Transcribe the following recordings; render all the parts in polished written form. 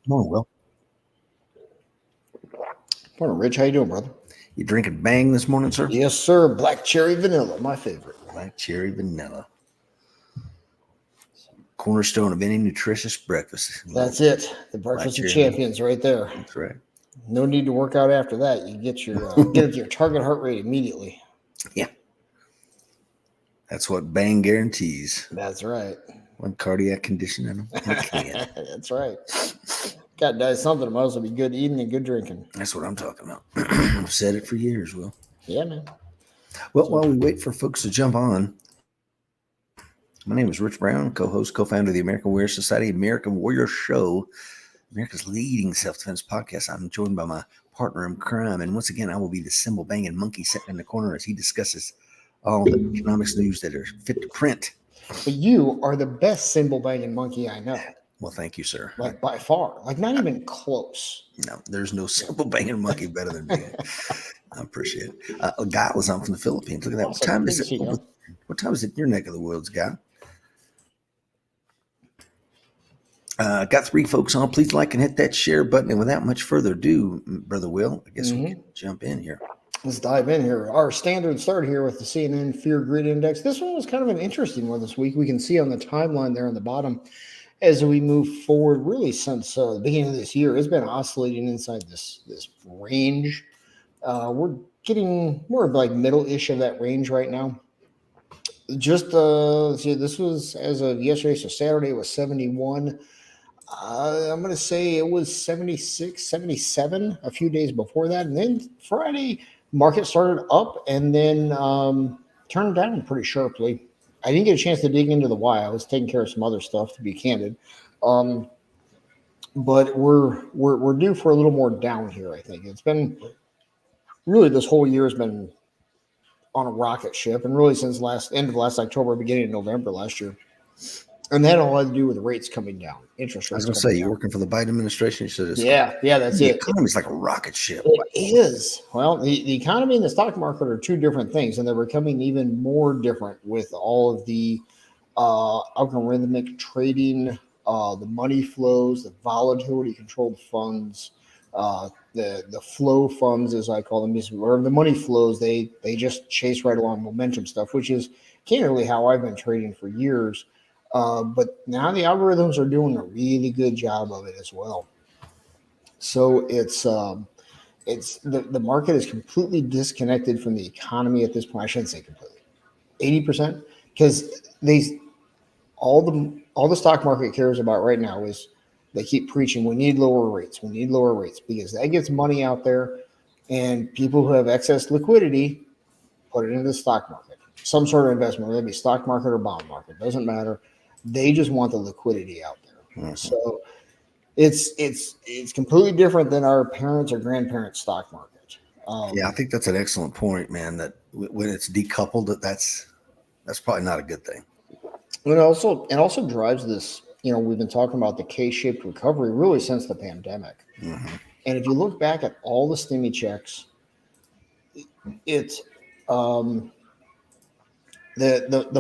Morning, Will. Morning, Rich. How you doing, brother? You drinking Bang this morning, sir? Yes, sir. Black cherry vanilla, my favorite. Black cherry vanilla. Cornerstone of any nutritious breakfast. That's it. The breakfast of champions, right there. That's right. No need to work out after that. You get your get your target heart rate immediately. Yeah. That's what Bang guarantees. That's right. One cardiac condition in them. That's right. Got to die something. It might as well be good eating and good drinking. That's what I'm talking about. I've said it for years, Will. Yeah, man. Well, while we wait for folks to jump on, my name is Rich Brown, co-host, co-founder of the American Warrior Society, American Warrior Show, America's leading self-defense podcast. I'm joined by my partner in crime, and once again, I will be the cymbal banging monkey sitting in the corner as he discusses all the economics news that are fit to print. But you are the best cymbal banging monkey I know. Well, thank you, sir. Like by far, like not even close. No, there's no cymbal banging monkey better than me. I appreciate it. A guy was on from the Philippines. Look at that. What time is it? What time is it in your neck of the woods, guy? Got 3 folks on. Please like and hit that share button. And without much further ado, Brother Will, I guess we can jump in here. Let's dive in here. Our standard start here with the CNN Fear Greed Index. This one was kind of an interesting one this week. We can see on the timeline there on the bottom as we move forward, really since the beginning of this year, it's been oscillating inside this range. We're getting more like middle-ish of that range right now. Just see, this was as of yesterday, so Saturday it was 71. I'm going to say it was 76, 77 a few days before that. And then Friday, market started up and then turned down pretty sharply. I didn't get a chance to dig into the why. I was taking care of some other stuff, to be candid. But we're due for a little more down here, I think. It's been really this whole year has been on a rocket ship, and really since end of last October, beginning of November last year. And that all had to do with rates coming down, interest rates. I was going to say, you're working for the Biden administration. So yeah, that's the it. The economy's like a rocket ship. It is. Well, the economy and the stock market are two different things, and they're becoming even more different with all of the algorithmic trading, the money flows, the volatility-controlled funds, the flow funds, as I call them, or the money flows. They just chase right along momentum stuff, which is candidly how I've been trading for years. But now the algorithms are doing a really good job of it as well. So it's the market is completely disconnected from the economy at this point. I shouldn't say completely, 80%, because all the stock market cares about right now is they keep preaching we need lower rates, because that gets money out there, and people who have excess liquidity put it into the stock market, some sort of investment, whether it be stock market or bond market, doesn't matter. They just want the liquidity out there. Mm-hmm. So it's completely different than our parents' or grandparents' stock market. Yeah, I think that's an excellent point, man. That when it's decoupled, that's probably not a good thing. And also drives this. We've been talking about the K-shaped recovery really since the pandemic. Mm-hmm. And if you look back at all the stimmy checks, it's the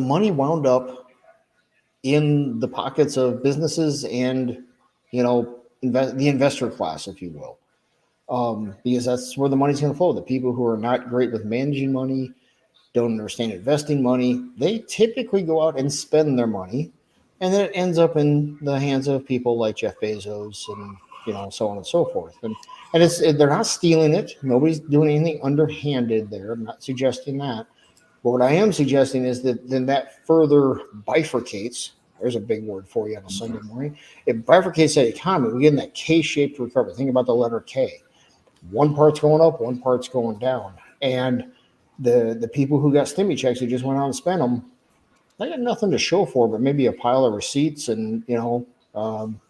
money wound up in the pockets of businesses and, the investor class, if you will, because that's where the money's going to flow. The people who are not great with managing money, don't understand investing money, they typically go out and spend their money, and then it ends up in the hands of people like Jeff Bezos and, so on and so forth. And they're not stealing it. Nobody's doing anything underhanded there. I'm not suggesting that. But what I am suggesting is that then that further bifurcates. There's a big word for you on a Sunday morning. It bifurcates that economy. We get in that K-shaped recovery. Think about the letter K. One part's going up, one part's going down. And the people who got stimmy checks who just went out and spent them, they got nothing to show for, but maybe a pile of receipts and,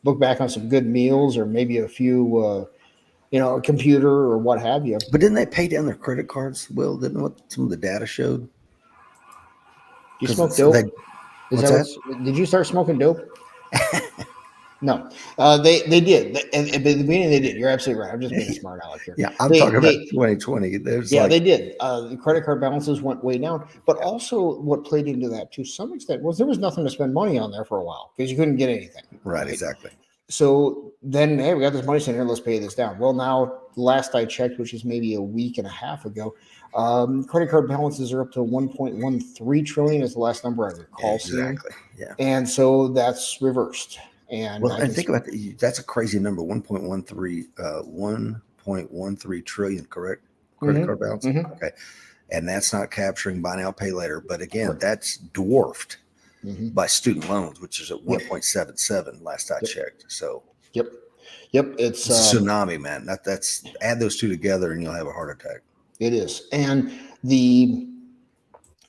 look back on some good meals or maybe a few, a computer or what have you. But didn't they pay down their credit cards, Will? Didn't what some of the data showed? You smoke dope? Did you start smoking dope? No, they did. At the beginning, they did. You're absolutely right. I'm just being a smart aleck here. Yeah, I'm talking about 2020. They did. The credit card balances went way down. But also what played into that to some extent was there was nothing to spend money on there for a while because you couldn't get anything. Right, exactly. So then, hey, we got this money sitting here. Let's pay this down. Well, now, last I checked, which is maybe a week and a half ago, credit card balances are up to 1.13 trillion is the last number I recall seeing. Exactly. Yeah. And so that's reversed. And Well, and think about that. That's a crazy number. 1.13 trillion, correct? Credit card balance. Okay. And that's not capturing buy now, pay later. But again, that's dwarfed by student loans, which is at 1.77 last I checked. So Yep. It's a tsunami, man. That's add those two together and you'll have a heart attack. It is. And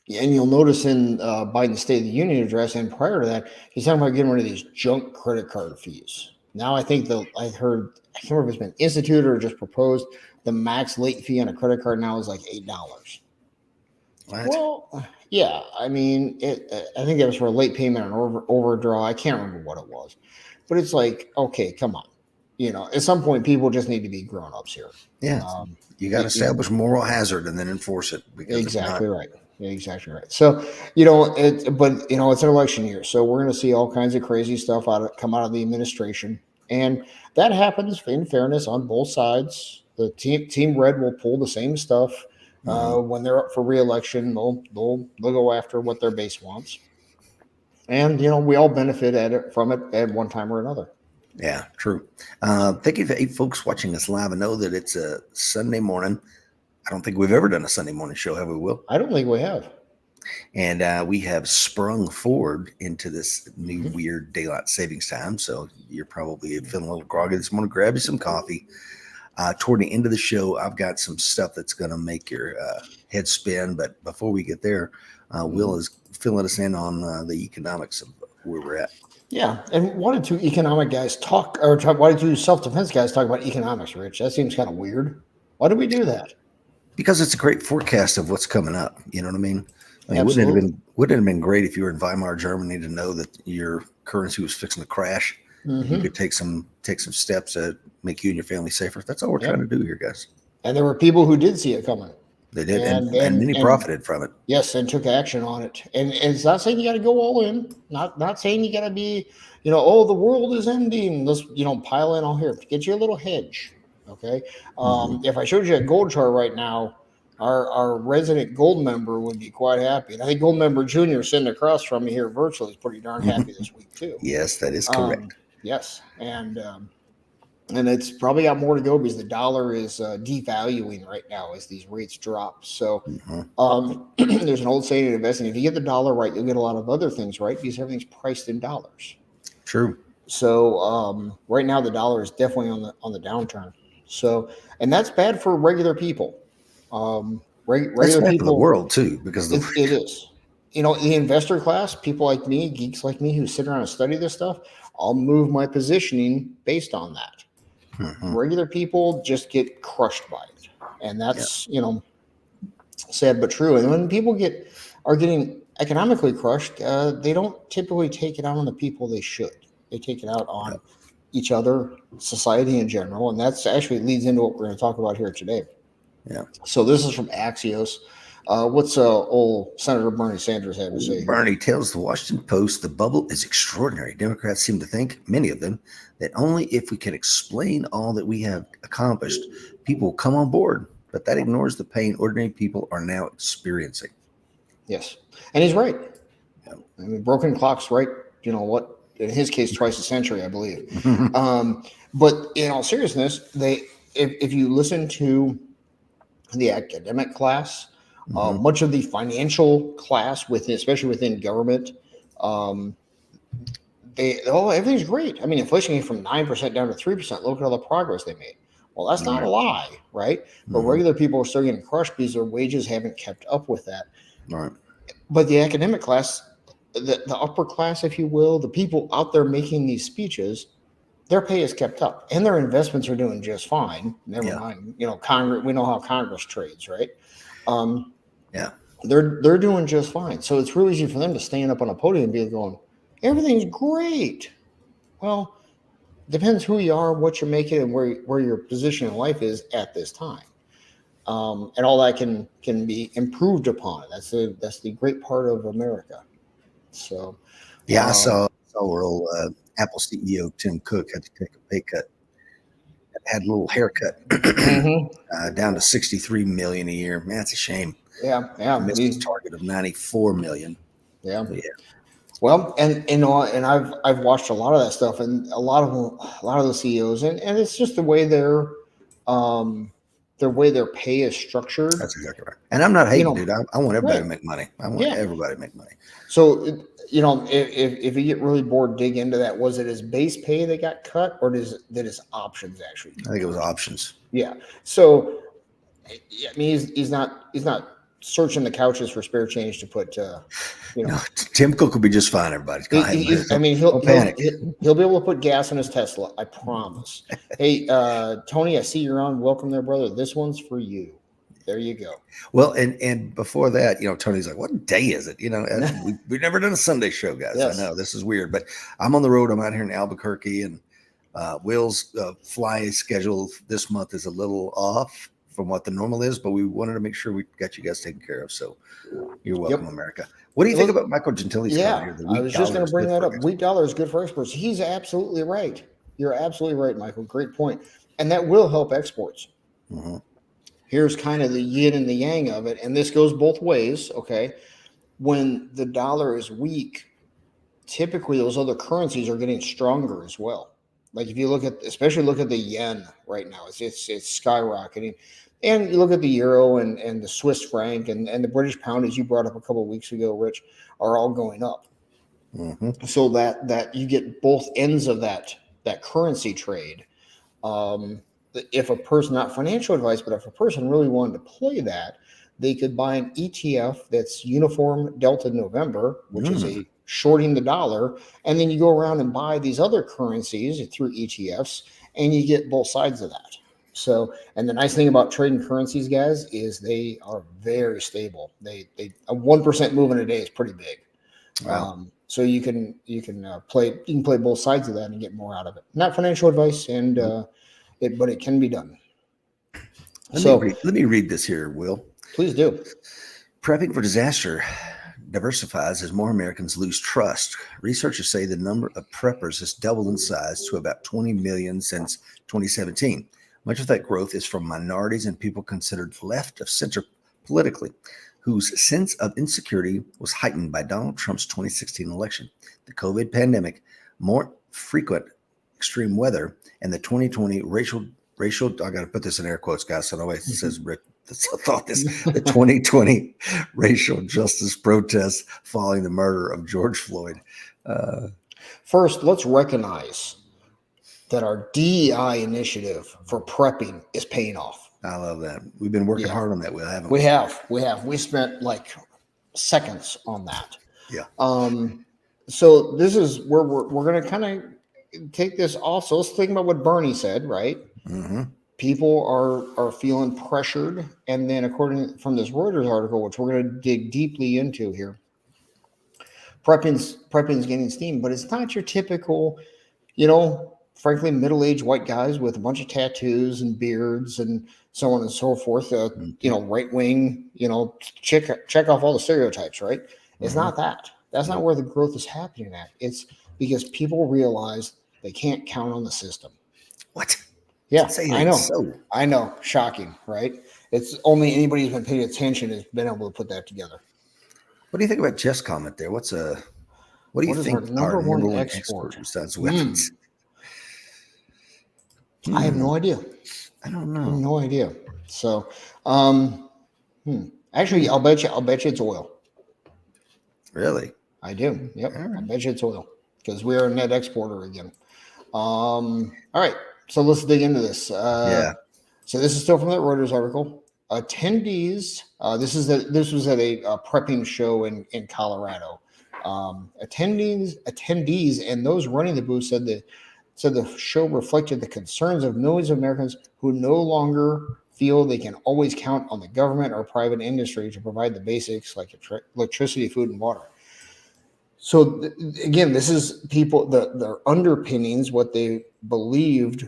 you'll notice in Biden's State of the Union address and prior to that, he's talking about getting rid of these junk credit card fees. Now I think I can't remember if it's been instituted or just proposed, the max late fee on a credit card now is like $8. What? Well, yeah. I mean, I think that was for a late payment on overdraw. I can't remember what it was. But it's like, okay, come on. At some point, people just need to be grown-ups here. Yeah. You got to establish moral hazard and then enforce it. Exactly right. Exactly right. So, it's an election year. So we're going to see all kinds of crazy stuff come out of the administration. And that happens, in fairness, on both sides. The team red will pull the same stuff when they're up for re-election. They'll go after what their base wants. And, we all benefit from it at one time or another. Yeah, true. Thank you for folks watching us live. I know that it's a Sunday morning. I don't think we've ever done a Sunday morning show, have we, Will? I don't think we have. And we have sprung forward into this new weird daylight savings time. So you're probably feeling a little groggy this morning. Grab you some coffee. Toward the end of the show, I've got some stuff that's going to make your head spin. But before we get there, Will is filling us in on the economics of where we're at. Yeah, and why did two self-defense guys talk about economics, Rich? That seems kind of weird. Why did we do that? Because it's a great forecast of what's coming up. You know what I mean? Wouldn't it have been great if you were in Weimar, Germany, to know that your currency was fixing to crash? You could take some steps to make you and your family safer. That's all we're trying to do here, guys. And there were people who did see it coming. They did, and many profited from it. Yes, and took action on it. And it's not saying you got to go all in. Not saying you got to be, the world is ending. Let's, pile in all here. Get you a little hedge, okay? If I showed you a gold chart right now, our resident gold member would be quite happy. And I think Gold Member Junior sitting across from me here virtually is pretty darn happy this week too. Yes, that is correct. Yes, and it's probably got more to go because the dollar is devaluing right now as these rates drop. So there's an old saying in investing: if you get the dollar right, you'll get a lot of other things right because everything's priced in dollars. True. So right now the dollar is definitely on the downturn. So, and that's bad for regular people. Regular people for the world too, because it is. The investor class, people like me, geeks like me who sit around and study this stuff, I'll move my positioning based on that. Regular people just get crushed by it, and that's sad but true. And when people are getting economically crushed, they don't typically take it out on the people they should. They take it out on each other, society in general, and that's actually leads into what we're going to talk about here today. Yeah. So this is from Axios. What's old Senator Bernie Sanders have to say? Bernie tells the Washington Post the bubble is extraordinary. Democrats seem to think, many of them, that only if we can explain all that we have accomplished, people will come on board. But that ignores the pain ordinary people are now experiencing. Yes. And he's right. Yeah. I mean, broken clocks, right? What? In his case, twice a century, I believe. But in all seriousness, if you listen to the academic class, much of the financial class, especially within government, everything's great. I mean, inflation came from 9% down to 3%. Look at all the progress they made. Well, that's not a lie, right? But regular people are still getting crushed because their wages haven't kept up with that. Right. But the academic class, the upper class, if you will, the people out there making these speeches, their pay is kept up, and their investments are doing just fine. Never mind, Congress. We know how Congress trades, right? They're doing just fine. So it's really easy for them to stand up on a podium and be going, everything's great. Well, depends who you are, what you're making, and where your position in life is at this time. And all that can be improved upon. That's the great part of America. So I saw where old Apple CEO Tim Cook had to take a pay cut had a little haircut down to 63 million a year. Man, that's a shame. Yeah. Missed his target of 94 million. Yeah. Yeah. Well, and I've watched a lot of that stuff, and a lot of the CEOs, and it's just the way their pay is structured. That's exactly right. And I'm not hating, dude. I want everybody to right. make money. I want everybody to make money. So, if you get really bored, dig into that. Was it his base pay that got cut, or did his options actually? I think it was options. Yeah. So, I mean, he's not searching the couches for spare change to put. No, Tim Cook will be just fine. Everybody. He'll panic. He'll be able to put gas in his Tesla. I promise. Hey, Tony, I see you're on. Welcome there, brother. This one's for you. There you go. Well, and before that, Tony's like, "What day is it?" We've never done a Sunday show, guys. Yes. I know this is weird, but I'm on the road. I'm out here in Albuquerque, and Will's fly schedule this month is a little off from what the normal is, but we wanted to make sure we got you guys taken care of. So you're welcome, America. What do you think about Michael Gentili's comment here? I was just going to bring that up. Weak dollar is good for exports. He's absolutely right. You're absolutely right, Michael. Great point. And that will help exports. Mm-hmm. Here's kind of the yin and the yang of it. And this goes both ways, okay? When the dollar is weak, typically those other currencies are getting stronger as well. Like if you look at the yen right now, it's skyrocketing. And you look at the euro and the Swiss franc and the British pound, as you brought up a couple of weeks ago, Rich, are all going up. Mm-hmm. So that you get both ends of that currency trade. If a person, not financial advice, but if a person really wanted to play that, they could buy an ETF that's Uniform Delta November, which is a shorting the dollar, and then you go around and buy these other currencies through ETFs, and you get both sides of that. So, and the nice thing about trading currencies, guys, is they are very stable. They a 1% move in a day is pretty big. Wow. So you can play both sides of that and get more out of it. Not financial advice, and but it can be done. Let me read this here, Will. Please do. Prepping for disaster diversifies as more Americans lose trust. Researchers say the number of preppers has doubled in size to about 20 million since 2017. Much of that growth is from minorities and people considered left of center politically, whose sense of insecurity was heightened by Donald Trump's 2016 election, the COVID pandemic, more frequent extreme weather, and the 2020 racial. I got to put this in air quotes, guys, so nobody says Rick. The 2020 racial justice protests following the murder of George Floyd. First, let's recognize that our DEI initiative for prepping is paying off. I love that. We've been working hard on that, Will, haven't we? We have. We spent like seconds on that. Yeah. So this is where we're going to kind of take this off. So let's think about what Bernie said, right? Mm-hmm. People are feeling pressured, and then according from this Reuters article, which we're going to dig deeply into here, prepping's gaining steam, but it's not your typical, frankly, middle-aged white guys with a bunch of tattoos and beards and so on and so forth. Right wing, check off all the stereotypes, right? It's not that. That's not where the growth is happening at. It's because people realize they can't count on the system. What? Yeah, I know. I know. Shocking, right? It's only anybody who's been paying attention has been able to put that together. What do you think about Jeff's comment there? What do you think our number one export besides weapons? I have no idea. I don't know. I have no idea. So, actually, I'll bet you it's oil. Really? I do. Yep. Right. I bet you it's oil because we are a net exporter again. All right. So let's dig into this. So this is still from that Reuters article. Attendees. This was at a prepping show in Colorado. Attendees and those running the booth said the show reflected the concerns of millions of Americans who no longer feel they can always count on the government or private industry to provide the basics like electricity, food, and water. So again, this is people, their underpinnings, what they believed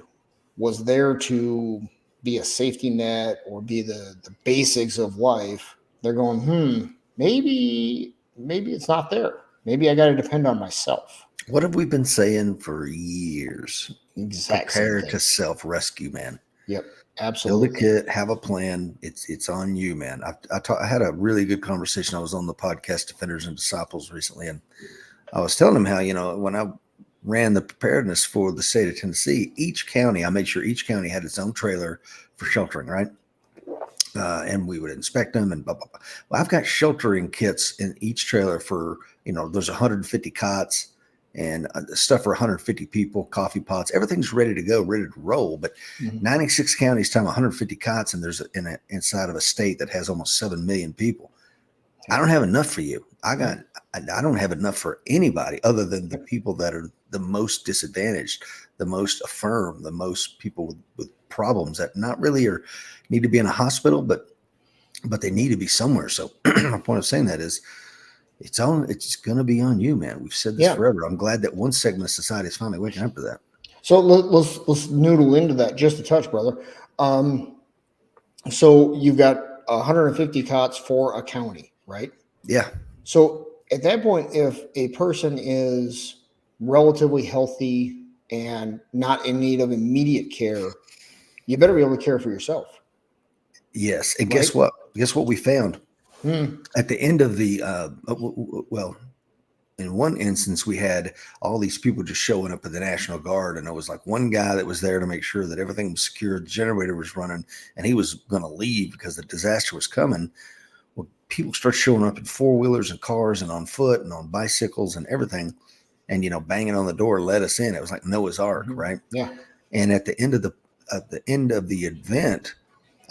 was there to be a safety net or be the basics of life. They're going, maybe it's not there. Maybe I got to depend on myself. What have we been saying for years? Exact same Prepare thing. to self-rescue, man. Yep, Build a absolutely. kit, have a plan. It's on you, man. I had a really good conversation. I was on the podcast Defenders and Disciples recently, and I was telling them how, when I ran the preparedness for the state of Tennessee, I made sure each county had its own trailer for sheltering, right? And we would inspect them and blah, blah, blah. Well, I've got sheltering kits in each trailer for, there's 150 cots and stuff for 150 people, coffee pots, everything's ready to go, ready to roll. But Mhm. 96 counties time 150 cots, and there's inside of a state that has almost 7 million people. I don't have enough for you. I don't have enough for anybody other than the people that are the most disadvantaged, the most affirmed, the most people with problems that not really need to be in a hospital, but they need to be somewhere. So my point of saying that is it's going to be on you, man. We've said this Yeah. forever. I'm glad that one segment of society is finally waking up to that. So let's noodle into that just a touch, brother. So you've got 150 cots for a county, right? Yeah. So at that point, if a person is relatively healthy and not in need of immediate care, you better be able to care for yourself, Yes. And right? guess what? Guess what we found Hmm. at the end of the, well, in one instance, we had all these people just showing up at the National Guard, and it was like one guy that was there to make sure that everything was secure, the generator was running, and he was going to leave because the disaster was coming. Well, people start showing up in four-wheelers and cars and on foot and on bicycles and everything, and banging on the door, let us in. It was like Noah's Ark, Mm-hmm. right? Yeah. And at the end of the event,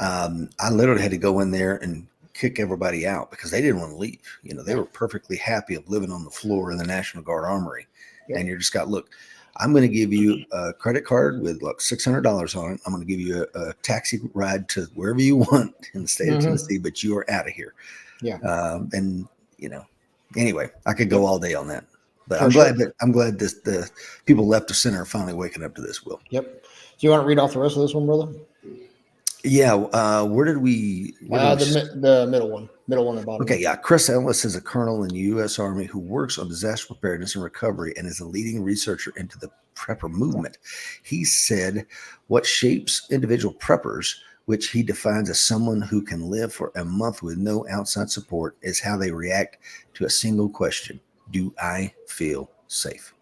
I literally had to go in there and kick everybody out because they didn't want to leave. They were perfectly happy of living on the floor in the National Guard Armory. Yep. And you're just got, look, I'm going to give you a credit card with like $600 on it. I'm going to give you a taxi ride to wherever you want in the state of Tennessee, but you are out of here. Yeah. And anyway, I could go all day on that, but For I'm sure. glad the people left of center are finally waking up to this. Will. Yep. Do you want to read off the rest of this one, brother? Yeah. Where did we? The middle one, at the bottom. Okay, yeah. Chris Ellis is a colonel in the U.S. Army who works on disaster preparedness and recovery and is a leading researcher into the prepper movement. He said what shapes individual preppers, which he defines as someone who can live for a month with no outside support, is how they react to a single question: do I feel safe?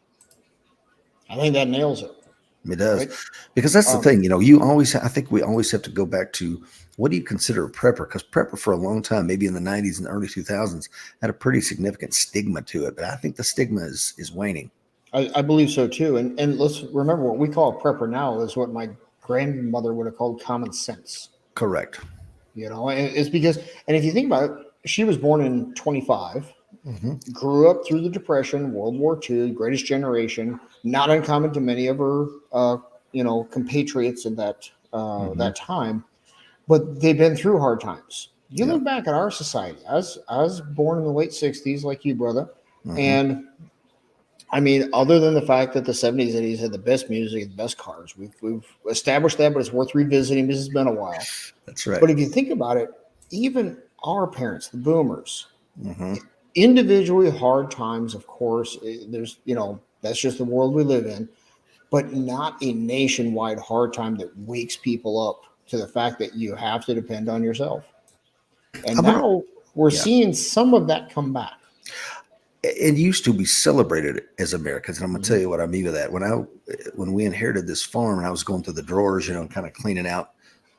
I think that nails it. It does. Right? Because that's the thing, I think we always have to go back to what do you consider a prepper? Because prepper for a long time, maybe in the 90s and early 2000s, had a pretty significant stigma to it. But I think the stigma is waning. I believe so too. And let's remember what we call a prepper now is what my grandmother would have called common sense. Correct. And it's because, and if you think about it, she was born in 25, Mm-hmm. grew up through the Depression, World War II, Greatest Generation, not uncommon to many of her, compatriots in that that time. But they've been through hard times. You Yeah. look back at our society. I was born in the late 60s, like you, brother, Mm-hmm. and I mean, other than the fact that the 70s and 80s had the best music and the best cars, we've established that, but it's worth revisiting because it's been a while. That's right. But if you think about it, even our parents, the boomers, Mm-hmm. individually hard times, of course, there's, that's just the world we live in, but not a nationwide hard time that wakes people up to the fact that you have to depend on yourself. And now we're seeing some of that come back. It used to be celebrated as Americans, and I'm going to tell you what I mean by that. When we inherited this farm, and I was going through the drawers, kind of cleaning out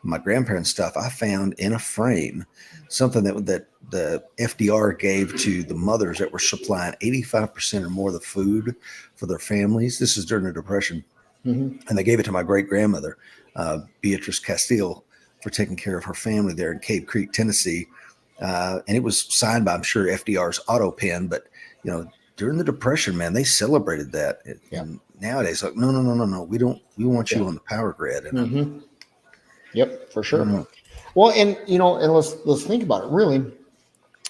my grandparents' stuff, I found in a frame something that the FDR gave to the mothers that were supplying 85% or more of the food for their families. This is during the Depression, and they gave it to my great grandmother, Beatrice Castile, for taking care of her family there in Cave Creek, Tennessee. And it was signed by, I'm sure, FDR's auto pen, but during the Depression, man, they celebrated that. And nowadays, like, no, we want you on the power grid. And Yep, for sure. Well, and let's think about it. Really,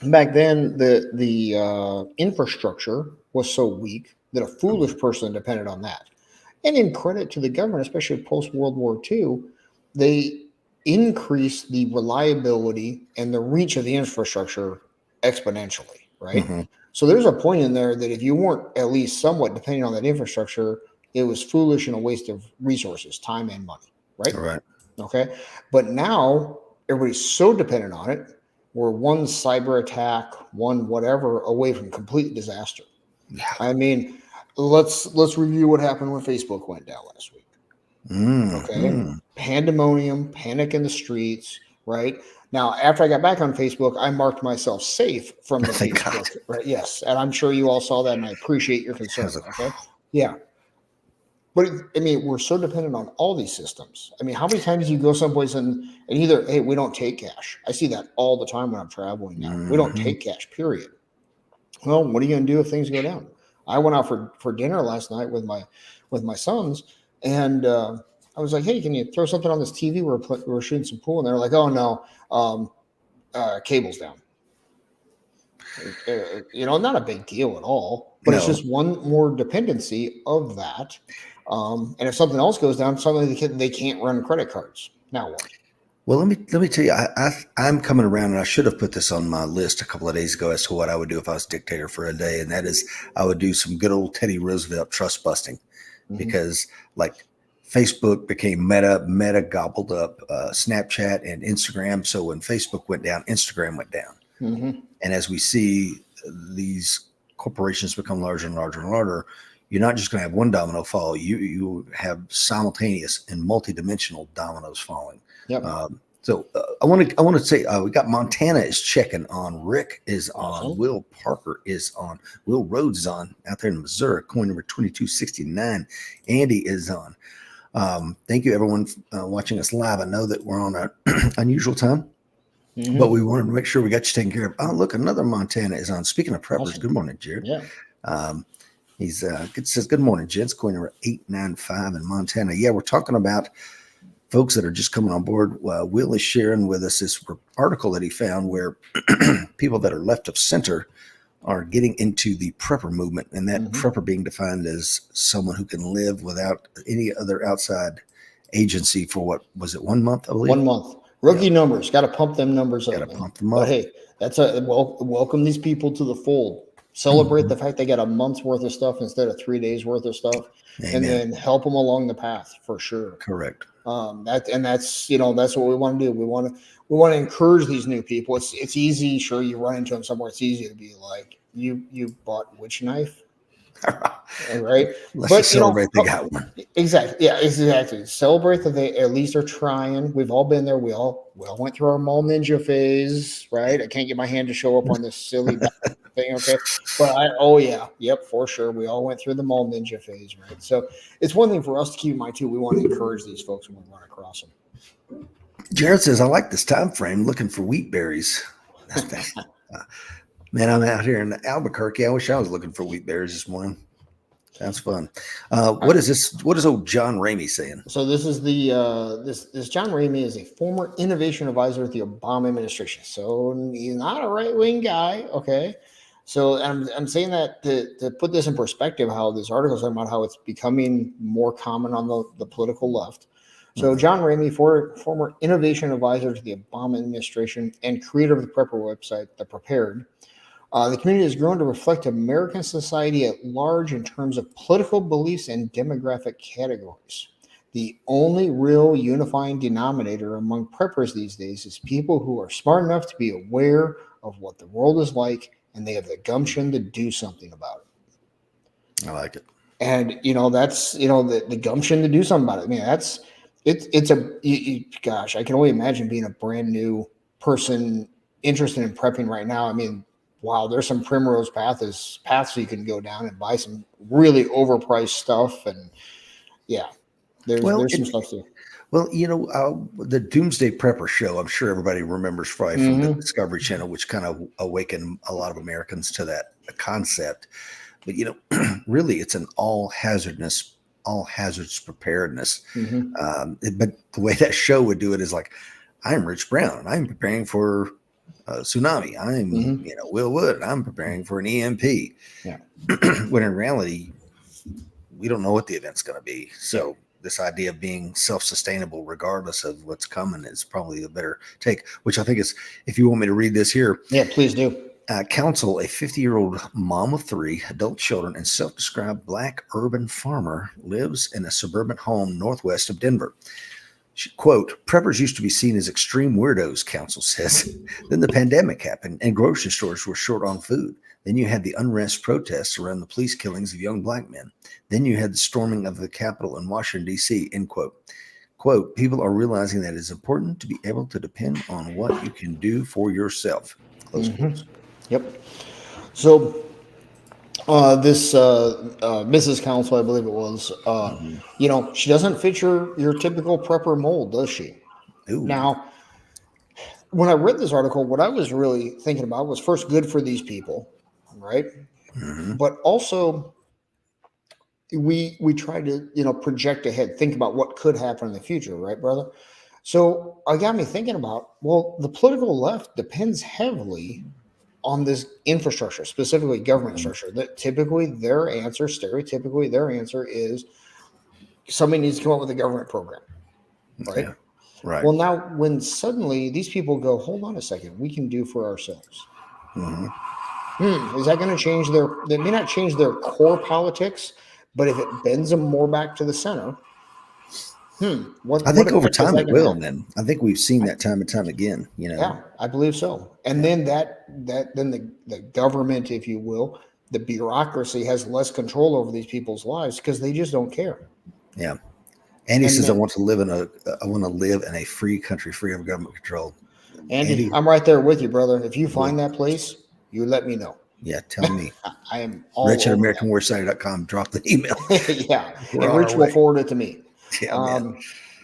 back then, the infrastructure was so weak that a foolish person depended on that. And in credit to the government, especially post World War II, they increased the reliability and the reach of the infrastructure exponentially, right? So there's a point in there that if you weren't at least somewhat depending on that infrastructure, it was foolish and a waste of resources, time and money, right? All right. Okay. But now everybody's so dependent on it. We're one cyber attack, one whatever away from complete disaster. Yeah. I mean, let's review what happened when Facebook went down last week. Okay. Pandemonium, panic in the streets, right? Now, after I got back on Facebook, I marked myself safe from the Thank Facebook. God. Right? Yes. And I'm sure you all saw that, and I appreciate your concern. Okay. Yeah. But I mean, we're so dependent on all these systems. I mean, how many times you go someplace and either, hey, we don't take cash. I see that all the time when I'm traveling now. We don't take cash, period. Well, what are you going to do if things go down? I went out for dinner last night with my sons, and I was like, hey, can you throw something on this TV? We're shooting some pool, and they're like, oh no, cable's down. Not a big deal at all, but it's just one more dependency of that. And if something else goes down, suddenly they can't run credit cards. Now what? Well, let me tell you, I'm coming around, and I should have put this on my list a couple of days ago as to what I would do if I was dictator for a day, and that is I would do some good old Teddy Roosevelt trust busting, because like Facebook became Meta gobbled up Snapchat and Instagram. So when Facebook went down, Instagram went down. And as we see these corporations become larger and larger and larger, you're not just going to have one domino fall. You have simultaneous and multidimensional dominoes falling. Yep. So I want to say we got Montana is checking on. Rick is Awesome. on. Will Parker is on. Will Rhodes is on out there in Missouri. Coin number 2269. Andy is on. Thank you everyone watching us live. I know that we're on an unusual time. But we wanted to make sure we got you taken care of. Oh, look, another Montana is on. Speaking of preppers, awesome. Good morning, Jared. Yeah. He's says, good morning, gents. Coin number 895 in Montana. Yeah, we're talking about folks that are just coming on board. Will is sharing with us this article that he found where people that are left of center are getting into the prepper movement, and that prepper being defined as someone who can live without any other outside agency for what was it, 1 month, I believe? 1 month. Rookie numbers, got to pump them numbers up. Got to pump them up. But hey, that's welcome these people to the fold. Celebrate the fact they got a month's worth of stuff instead of 3 days worth of stuff. Amen. And then help them along the path for sure. Correct. That's what we want to do. We want to encourage these new people. It's easy. Sure, you run into them somewhere. It's easy to be like, you bought which knife? Right. Let's celebrate they got one. Exactly. Yeah, exactly. Celebrate that they at least are trying. We've all been there. We all went through our mall ninja phase, right? I can't get my hand to show up on this silly thing. Okay. But yep, for sure. We all went through the mall ninja phase, right? So it's one thing for us to keep in mind too. We want to encourage these folks when we run across them. Jared says, I like this time frame looking for wheat berries. Man, I'm out here in Albuquerque. I wish I was looking for wheat berries this morning. Sounds fun. What is this? What is old John Ramey saying? So this is this John Ramey is a former innovation advisor at the Obama administration. So he's not a right-wing guy. Okay. So I'm saying that to put this in perspective, how this article is talking about how it's becoming more common on the political left. So John Ramey, former innovation advisor to the Obama administration and creator of the prepper website, The Prepared. The community has grown to reflect American society at large in terms of political beliefs and demographic categories. The only real unifying denominator among preppers these days is people who are smart enough to be aware of what the world is like, and they have the gumption to do something about it. I like it. And, that's, the gumption to do something about it. I mean, gosh, I can only imagine being a brand new person interested in prepping right now. I mean, wow, there's some primrose paths you can go down and buy some really overpriced stuff. And yeah, there's some stuff too. Well, the Doomsday Prepper show, I'm sure everybody remembers probably from the Discovery Channel, which kind of awakened a lot of Americans to that concept. But, really it's an all hazards preparedness. But the way that show would do it is like, I'm Rich Brown and I'm preparing for tsunami. I'm, Will Wood. I'm preparing for an EMP. Yeah. When in reality, we don't know what the event's going to be. So this idea of being self-sustainable, regardless of what's coming, is probably a better take. Which I think is, if you want me to read this here, yeah, please do. Counsel, a 50-year-old mom of 3 adult children and self-described black urban farmer, lives in a suburban home northwest of Denver. She, quote, preppers used to be seen as extreme weirdos, Counsel says. Then the pandemic happened and grocery stores were short on food. Then you had the unrest protests around the police killings of young black men. Then you had the storming of the Capitol in Washington, D.C., end quote. Quote, people are realizing that it's important to be able to depend on what you can do for yourself. Close quotes. Yep. So this Mrs. Counsel, I believe it was, she doesn't fit your typical prepper mold, does she? Ooh. Now, when I read this article, what I was really thinking about was first good for these people, right? Mm-hmm. But also we try to project ahead, think about what could happen in the future, right, brother? So it got me thinking about, well, the political left depends heavily on this infrastructure, specifically government structure. That stereotypically their answer is somebody needs to come up with a government program, right? Yeah, right. Well, now when suddenly these people go, hold on a second, we can do for ourselves. Is that going to change they may not change their core politics, but if it bends them more back to the center, I think over time it will. Have? Then I think we've seen that time and time again. Yeah, I believe so. And then then the government, if you will, the bureaucracy has less control over these people's lives because they just don't care. Yeah. Andy says, I want to live in a free country, free of government control. Andy, I'm right there with you, brother. If you find that place, you let me know. Yeah, tell me. I am all Rich at AmericanWarSociety.com. Drop the email. Yeah, and Rich will forward it to me. Yeah,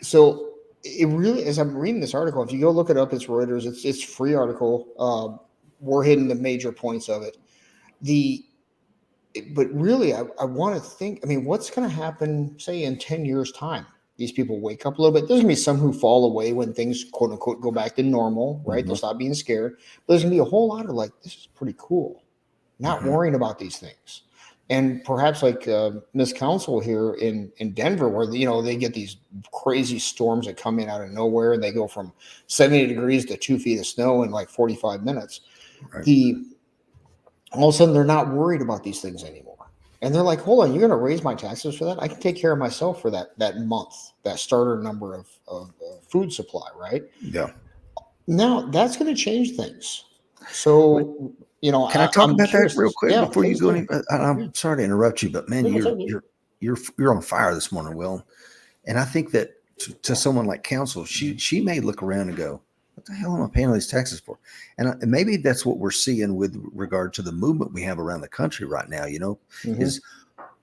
so it really, as I'm reading this article, if you go look it up, it's Reuters. It's a free article. We're hitting the major points of it. But really, I want to think. I mean, what's going to happen, say, in 10 years' time? These people wake up a little bit. There's going to be some who fall away when things, quote unquote, go back to normal, right? They'll stop being scared. But there's going to be a whole lot of like, this is pretty cool. Not worrying about these things. And perhaps like Miss Counsel here in Denver, where they get these crazy storms that come in out of nowhere, and they go from 70 degrees to 2 feet of snow in like 45 minutes. Right. All of a sudden, they're not worried about these things anymore, and they're like, "Hold on, you're going to raise my taxes for that? I can take care of myself for that month, that starter number of food supply, right?" Yeah. Now that's going to change things. So. Can I talk about that real quick before you go? I'm sorry to interrupt you, but man, you're on fire this morning, Will. And I think that to someone like Counsel, she may look around and go, "What the hell am I paying all these taxes for?" And maybe that's what we're seeing with regard to the movement we have around the country right now. Is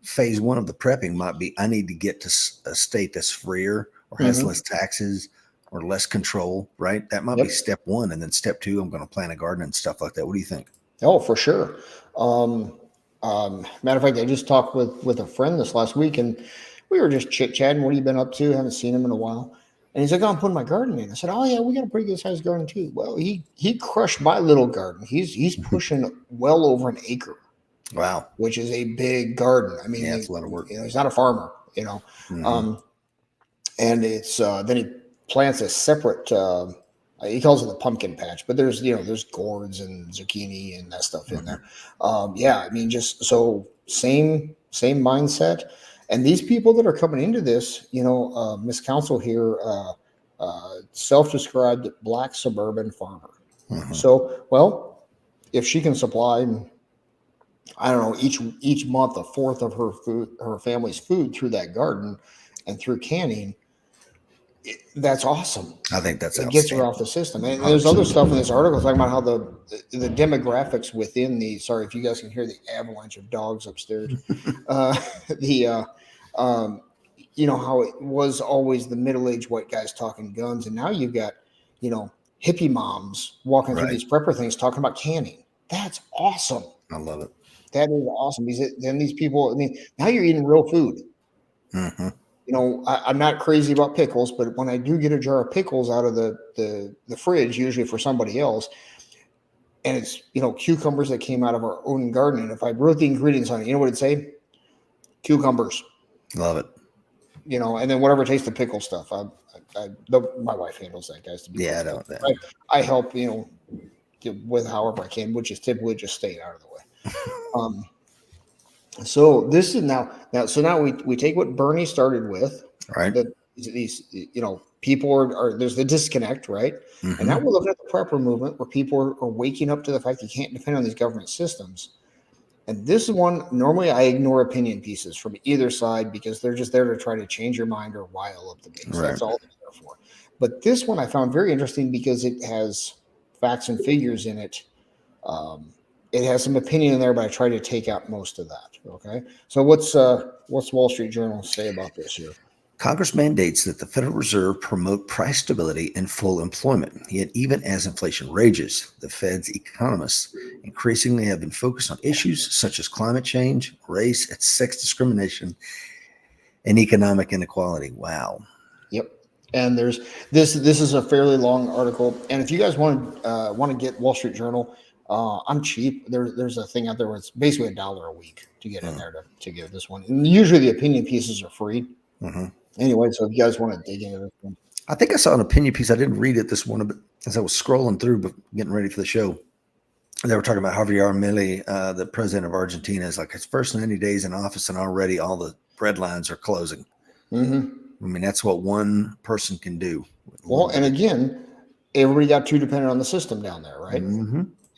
phase one of the prepping might be I need to get to a state that's freer or has less taxes or less control. Right? That might be step one, and then step two, I'm going to plant a garden and stuff like that. What do you think? Oh, for sure. Matter of fact, I just talked with a friend this last week, and we were just chit-chatting. What have you been up to? Haven't seen him in a while. And he's like, "Oh, I'm putting my garden in." I said, "Oh yeah, we got a pretty good sized garden too." Well, he crushed my little garden. He's pushing well over an acre. Wow. Which is a big garden. I mean, it's a lot of work. He's not a farmer, and it's then he plants a separate he calls it the pumpkin patch, but there's gourds and zucchini and that stuff in there. I mean, just so same mindset. And these people that are coming into this, Miss Counsel here, self-described black suburban farmer. So, well, if she can supply, I don't know, each month a fourth of her family's food through that garden and through canning. That's awesome. I think that's it gets her off the system. And there's other stuff in this article talking about how the demographics within the. Sorry if you guys can hear the avalanche of dogs upstairs. How it was always the middle-aged white guys talking guns, and now you've got hippie moms walking through these prepper things talking about canning. That's awesome. I love it. That is awesome. Then these people. I mean, now you're eating real food. I'm not crazy about pickles, but when I do get a jar of pickles out of the fridge, usually for somebody else, and it's cucumbers that came out of our own garden, and if I wrote the ingredients on it, you know what it'd say? Cucumbers. Love it. And then whatever tastes the pickle stuff. My wife handles that, guys. To be I don't. I help. with however I can, which is typically just staying out of the way. So this is now we take what Bernie started with, Right. that these people are there's the disconnect, right? And now we're looking at the prepper movement where people are waking up to the fact you can't depend on these government systems. And this one, normally I ignore opinion pieces from either side because they're just there to try to change your mind or rile up the base. Right. That's all they're there for. But this one I found very interesting because it has facts and figures in it. It has some opinion in there, but I try to take out most of that. Okay. So what's Wall Street Journal say about this here? Congress mandates that the Federal Reserve promote price stability and full employment. Yet, even as inflation rages, the Fed's economists increasingly have been focused on issues such as climate change, race, and sex discrimination, and economic inequality. Wow. Yep. And there's this is a fairly long article. And if you guys want to get Wall Street Journal, I'm cheap. There's a thing out there where it's basically $1 a week to get in there to get this one. And usually the opinion pieces are free. Anyway, so if you guys want to dig into this one. I think I saw an opinion piece. I didn't read it this morning, but as I was scrolling through, but getting ready for the show, they were talking about Javier Milei, the president of Argentina, is like his first 90 days in office, and already all the bread lines are closing. I mean, that's what one person can do. Well, and again, everybody got too dependent on the system down there, right?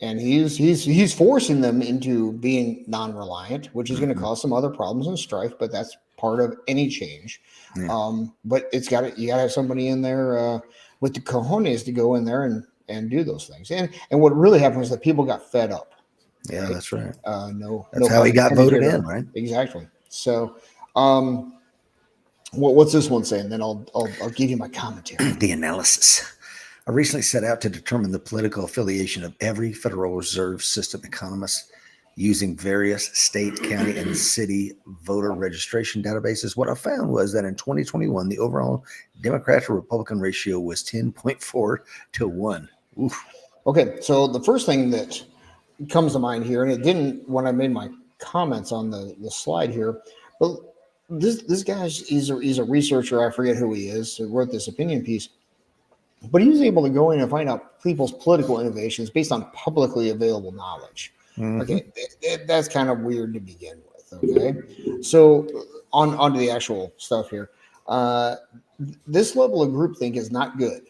And he's forcing them into being non-reliant, which is going to cause some other problems and strife, but that's part of any change. But you got to have somebody in there with the cojones to go in there and do those things. And what really happened was that people got fed up. Yeah, right? That's right. That's how he got voted in, right? Exactly. So, what's this one saying? Then I'll give you my commentary. The analysis. I recently set out to determine the political affiliation of every Federal Reserve System economist using various state, county, and city voter registration databases. What I found was that in 2021, the overall Democrat to Republican ratio was 10.4 to 1. Oof. Okay, so the first thing that comes to mind here, and it didn't when I made my comments on the slide here, but this guy, he's a researcher. I forget who he is, who wrote this opinion piece. But he was able to go in and find out people's political innovations based on publicly available knowledge. Okay, that's kind of weird to begin with. Okay, so on to the actual stuff here. This level of groupthink is not good.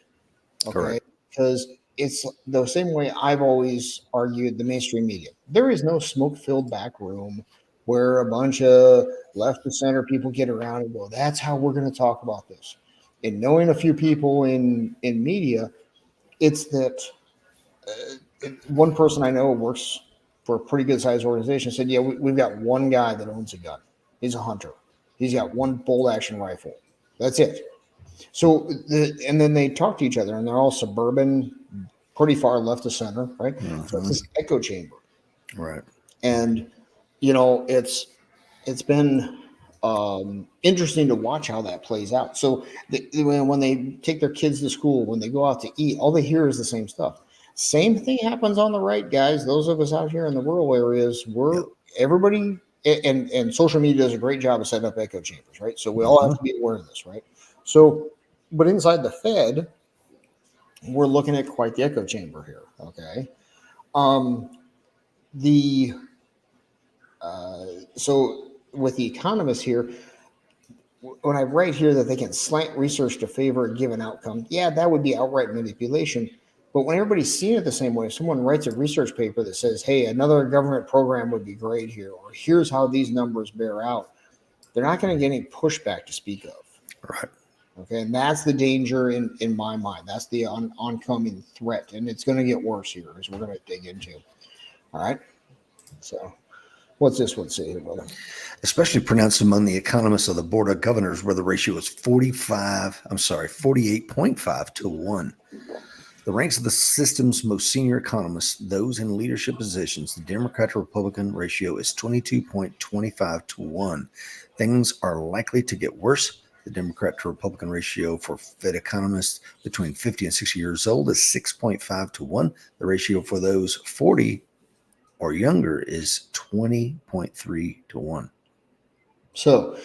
Okay, because it's the same way I've always argued the mainstream media. There is no smoke-filled back room where a bunch of left to center people get around and go, "That's how we're going to talk about this." And knowing a few people in media, it's that one person I know works for a pretty good sized organization said, yeah, we've got one guy that owns a gun. He's a hunter. He's got one bolt action rifle. That's it. So, and then they talk to each other, and they're all suburban, pretty far left of center, right? So it's this echo chamber. Right. And, it's been interesting to watch how that plays out. So when they take their kids to school, when they go out to eat, all they hear is the same stuff. Same thing happens on the right, guys. Those of us out here in the rural areas, everybody, and social media does a great job of setting up echo chambers, right? So we all have to be aware of this, right? So, but inside the Fed, we're looking at quite the echo chamber here, okay? So with the economists here, when I write here that they can slant research to favor a given outcome, yeah, that would be outright manipulation. But when everybody's seeing it the same way, if someone writes a research paper that says, hey, another government program would be great here, or here's how these numbers bear out, they're not going to get any pushback to speak of. Right. Okay, and that's the danger in my mind. That's the oncoming threat, and it's going to get worse here, as we're going to dig into. All right, so what's this one say here, brother? Especially pronounced among the economists of the Board of Governors, where the ratio is 48.5 to 1. The ranks of the system's most senior economists, those in leadership positions, the Democrat to Republican ratio is 22.25 to 1. Things are likely to get worse. The Democrat to Republican ratio for Fed economists between 50 and 60 years old is 6.5 to 1. The ratio for those 40 or younger is 20.3 to 1. So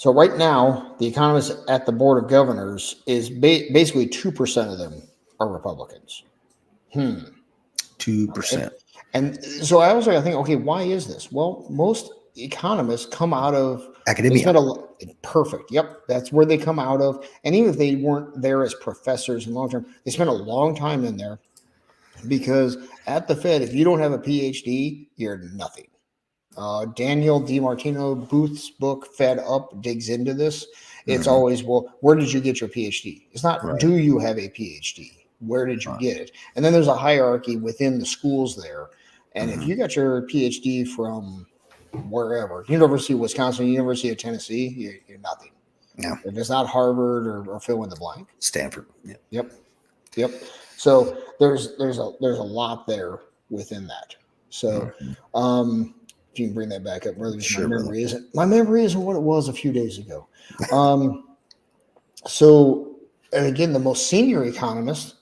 right now, the economists at the Board of Governors is basically 2% of them are Republicans. 2%. And so I was like, I think, okay, why is this? Well, most economists come out of Academia. Perfect. Yep. That's where they come out of. And even if they weren't there as professors in long term, they spent a long time in there, because at the Fed, if you don't have a PhD, you're nothing. Daniel DiMartino Booth's book, Fed Up, digs into this. It's always, well, where did you get your PhD? It's not, do you have a PhD? Where did you get it? And then there's a hierarchy within the schools there. And if you got your PhD from wherever, University of Wisconsin, University of Tennessee, you're nothing. Yeah. If it's not Harvard or fill in the blank. Stanford. Yep. So there's a lot there within that. So if you can bring that back up, brother, Sure, my memory isn't what it was a few days ago. So, and again, the most senior economist,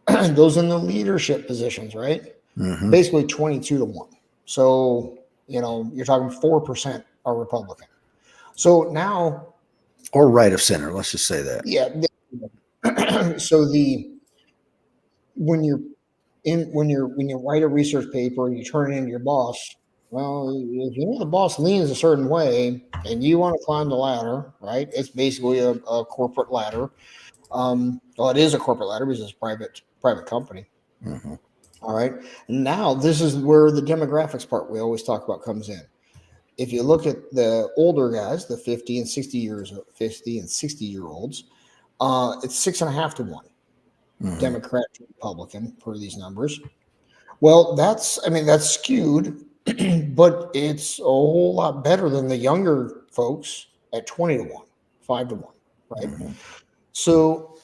those in the leadership positions, right? Basically 22-1. So, you're talking 4% are Republican. So now, or right of center, let's just say that. Yeah. So when you write a research paper and you turn it in to your boss, well, if the boss leans a certain way and you want to climb the ladder, right? It's basically a corporate ladder. Well, it is a corporate ladder because it's a private company. All right. Now this is where the demographics part we always talk about comes in. If you look at the older guys, the 50 and 60 year olds, it's 6.5-1, Democrat to Republican per these numbers. Well, that's skewed, but it's a whole lot better than the younger folks at 20-1, 5-1, right? So,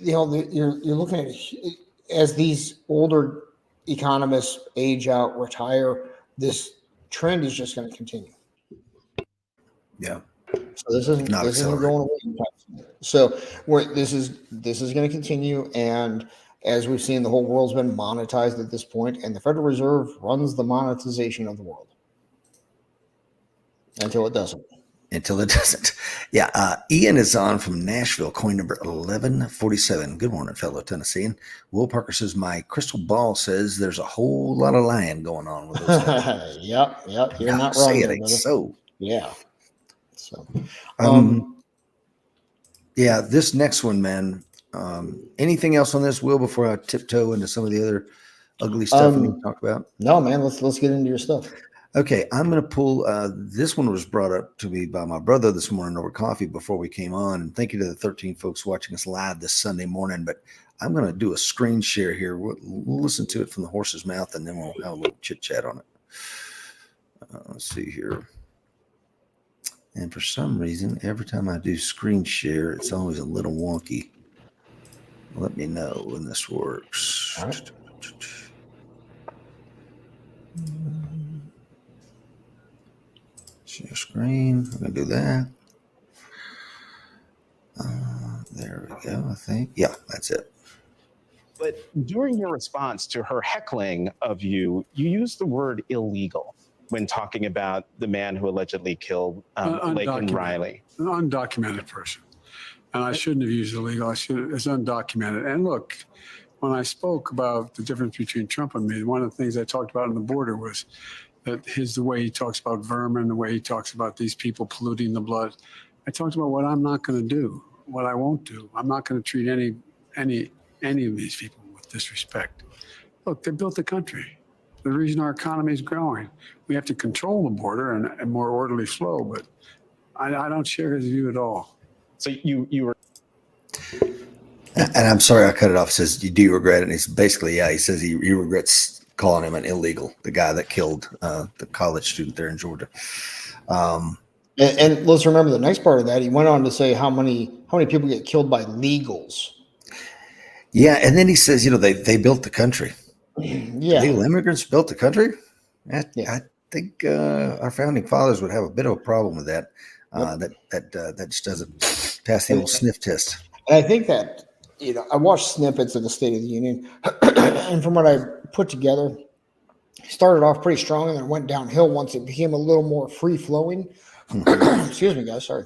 you're looking at, as these older economists age out, retire, this trend is just going to continue. Yeah. So this isn't going away. So this is going to continue, and as we've seen, the whole world's been monetized at this point, and the Federal Reserve runs the monetization of the world until it doesn't. Yeah. Ian is on from Nashville, coin number 1147. Good morning, fellow Tennessean. Will Parker says, my crystal ball says there's a whole lot of lying going on with those. Yep. You're not wrong. It ain't so. Yeah. So, yeah, this next one, man. Anything else on this, Will, before I tiptoe into some of the other ugly stuff we talk about? No, man. Let's get into your stuff. Okay, I'm going to pull. This one was brought up to me by my brother this morning over coffee before we came on. And thank you to the 13 folks watching us live this Sunday morning. But I'm going to do a screen share here. We'll listen to it from the horse's mouth, and then we'll have a little chit chat on it. Let's see here. And for some reason, every time I do screen share, it's always a little wonky. Let me know when this works. All right. Share screen. I'm going to do that. There we go, I think. Yeah, that's it. But during your response to her heckling of you, you used the word illegal when talking about the man who allegedly killed Lakeland Riley. An undocumented person. And I shouldn't have used illegal. It's undocumented. And look, when I spoke about the difference between Trump and me, one of the things I talked about on the border was that the way he talks about vermin, the way he talks about these people polluting the blood. I talked about what I'm not going to do, what I won't do. I'm not going to treat any of these people with disrespect. Look, they built the country. The reason our economy is growing. We have to control the border and more orderly flow, but I don't share his view at all. So you were. And I'm sorry I cut it off. It says, do you regret it? And he's basically, he says he regrets calling him an illegal, the guy that killed the college student there in Georgia. And let's remember the next part of that. He went on to say how many people get killed by legals. Yeah, and then he says, they built the country. Yeah, legal immigrants built the country. I think our founding fathers would have a bit of a problem with that. That just doesn't pass the old sniff test. And I think that I watched snippets of the State of the Union, and from what I put together, it started off pretty strong and then went downhill once it became a little more free flowing. Excuse me, guys. Sorry.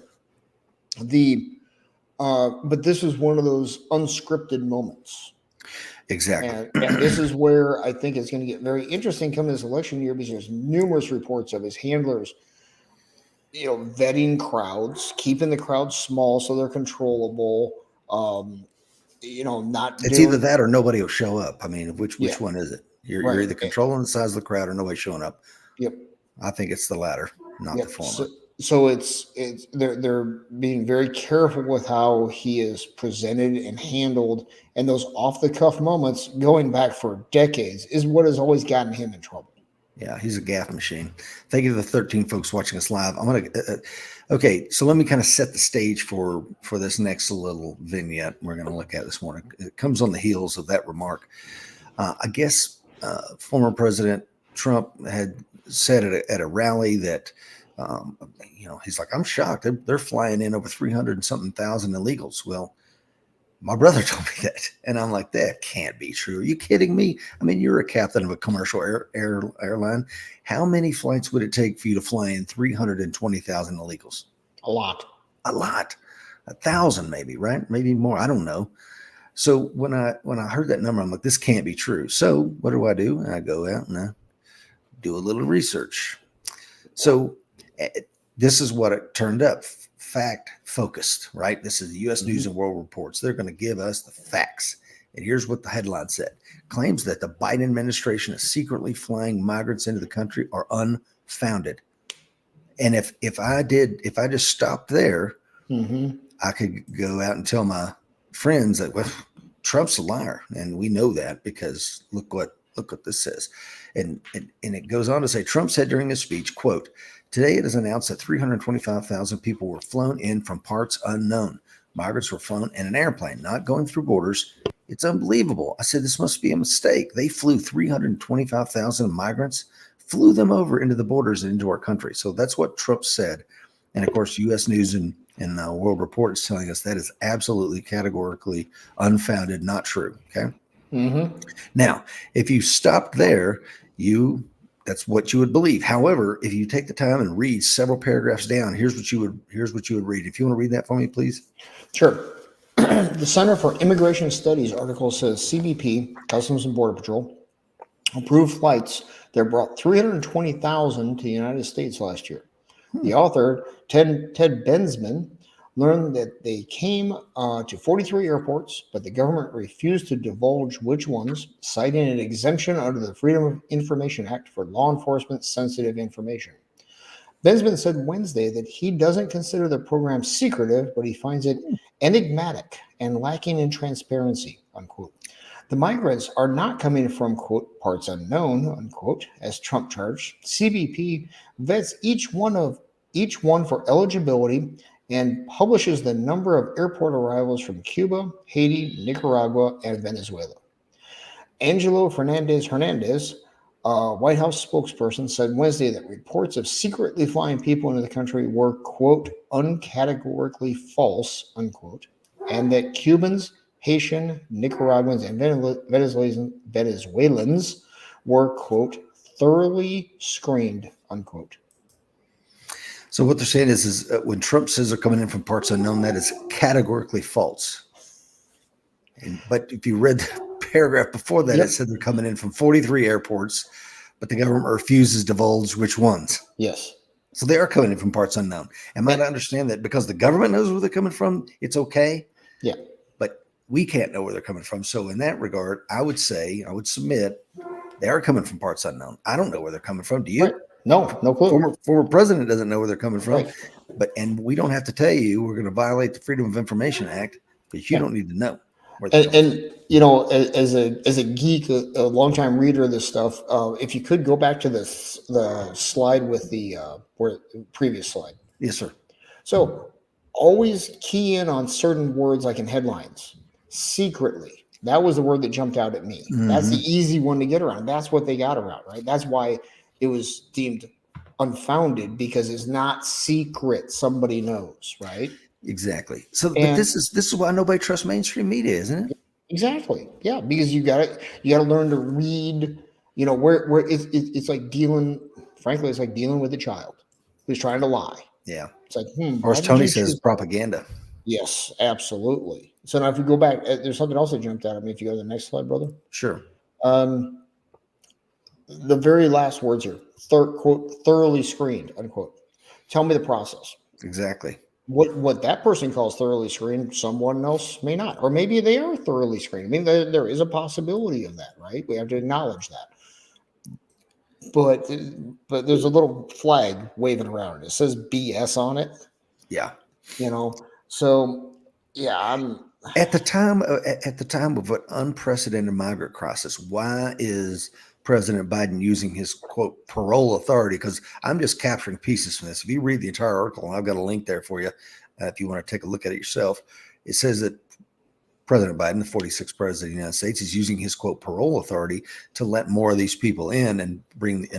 But this was one of those unscripted moments. Exactly. And this is where I think it's going to get very interesting coming this election year, because there's numerous reports of his handlers, vetting crowds, keeping the crowds small so they're controllable. Not It's doing. either that or nobody will show up. I mean, which Yeah. one is it? You're Right. either controlling the size of the crowd or nobody showing up. Yep. I think it's the latter, not the former. So it's they're being very careful with how he is presented and handled, and those off the cuff moments going back for decades is what has always gotten him in trouble. Yeah, he's a gaffe machine. Thank you to the 13 folks watching us live. I'm gonna okay, so let me kind of set the stage for this next little vignette we're going to look at this morning. It comes on the heels of that remark. I guess former President Trump had said at a rally that he's like, I'm shocked. They're flying in over 300 and something thousand illegals. Well, my brother told me that. And I'm like, that can't be true. Are you kidding me? I mean, you're a captain of a commercial airline. How many flights would it take for you to fly in 320,000 illegals? A lot. 1,000 maybe, right? Maybe more. I don't know. So when I heard that number, I'm like, this can't be true. So what do? I go out and I do a little research. So this is what it turned up. Fact focused, right? This is the U.S. News and World Reports. They're going to give us the facts. And here's what the headline said. Claims that the Biden administration is secretly flying migrants into the country are unfounded. And if I just stopped there, I could go out and tell my friends that, well, Trump's a liar. And we know that because look what this says. And it goes on to say, Trump said during his speech, quote, today it is announced that 325,000 people were flown in from parts unknown. Migrants were flown in an airplane, not going through borders. It's unbelievable. I said, this must be a mistake. They flew 325,000 migrants, flew them over into the borders and into our country. So that's what Trump said. And of course, U.S. News and World Report is telling us that is absolutely categorically unfounded, not true. Okay. Now, if you stopped there, that's what you would believe. However, if you take the time and read several paragraphs down, here's what you would read. If you want to read that for me, please. Sure. The Center for Immigration Studies article says CBP, Customs and Border Patrol, approved flights that brought 320,000 to the United States last year. The author, Ted Bensman, learned that they came to 43 airports, but the government refused to divulge which ones, citing an exemption under the Freedom of Information Act for law enforcement sensitive information. Bensman said Wednesday that he doesn't consider the program secretive, but he finds it enigmatic and lacking in transparency, unquote. The migrants are not coming from, quote, parts unknown, unquote, as Trump charged. CBP vets each one for eligibility and publishes the number of airport arrivals from Cuba, Haiti, Nicaragua, and Venezuela. Angelo Hernandez, White House spokesperson, said Wednesday that reports of secretly flying people into the country were, quote, uncategorically false, unquote, and that Cubans, Haitian, Nicaraguans, and Venezuelans were, quote, thoroughly screened, unquote. So what they're saying is when Trump says they're coming in from parts unknown, that is categorically false. But if you read the paragraph before that, It said they're coming in from 43 airports, but the government refuses to divulge which ones. Yes. So they are coming in from parts unknown. Am I to understand that because the government knows where they're coming from, it's okay? Yeah. But we can't know where they're coming from. So in that regard, I would submit they are coming from parts unknown. I don't know where they're coming from. Do you? Right. No clue. Former president doesn't know where they're coming from, right. And we don't have to tell you we're going to violate the Freedom of Information Act, but you don't need to know. And you know, as a geek, a longtime reader of this stuff, if you could go back to the slide with the previous slide. Yes, sir. So always key in on certain words, like in headlines. Secretly, that was the word that jumped out at me. That's the easy one to get around. That's what they got around, right? That's why it was deemed unfounded, because it's not secret. Somebody knows, right? Exactly. So, but this is why nobody trusts mainstream media, isn't it? Exactly. Yeah, because you got to learn to read. You know, where it's like dealing. Frankly, it's like dealing with a child who's trying to lie. Yeah. It's like, or as Tony says, propaganda. Yes, absolutely. So now if you go back, there's something else that jumped out at me. If you go to the next slide, brother. Sure. The very last words here, quote, thoroughly screened, unquote. Tell me the process. Exactly. What that person calls thoroughly screened, someone else may not. Or maybe they are thoroughly screened. I mean, there is a possibility of that, right? We have to acknowledge that. But there's a little flag waving around. It says BS on it. Yeah. So yeah, I'm at the time of an unprecedented migrant crisis. Why is President Biden using his quote parole authority? Because I'm just capturing pieces from this. If you read the entire article, and I've got a link there for you, if you want to take a look at it yourself, it says that President Biden, the 46th president of the United States, is using his quote parole authority to let more of these people in and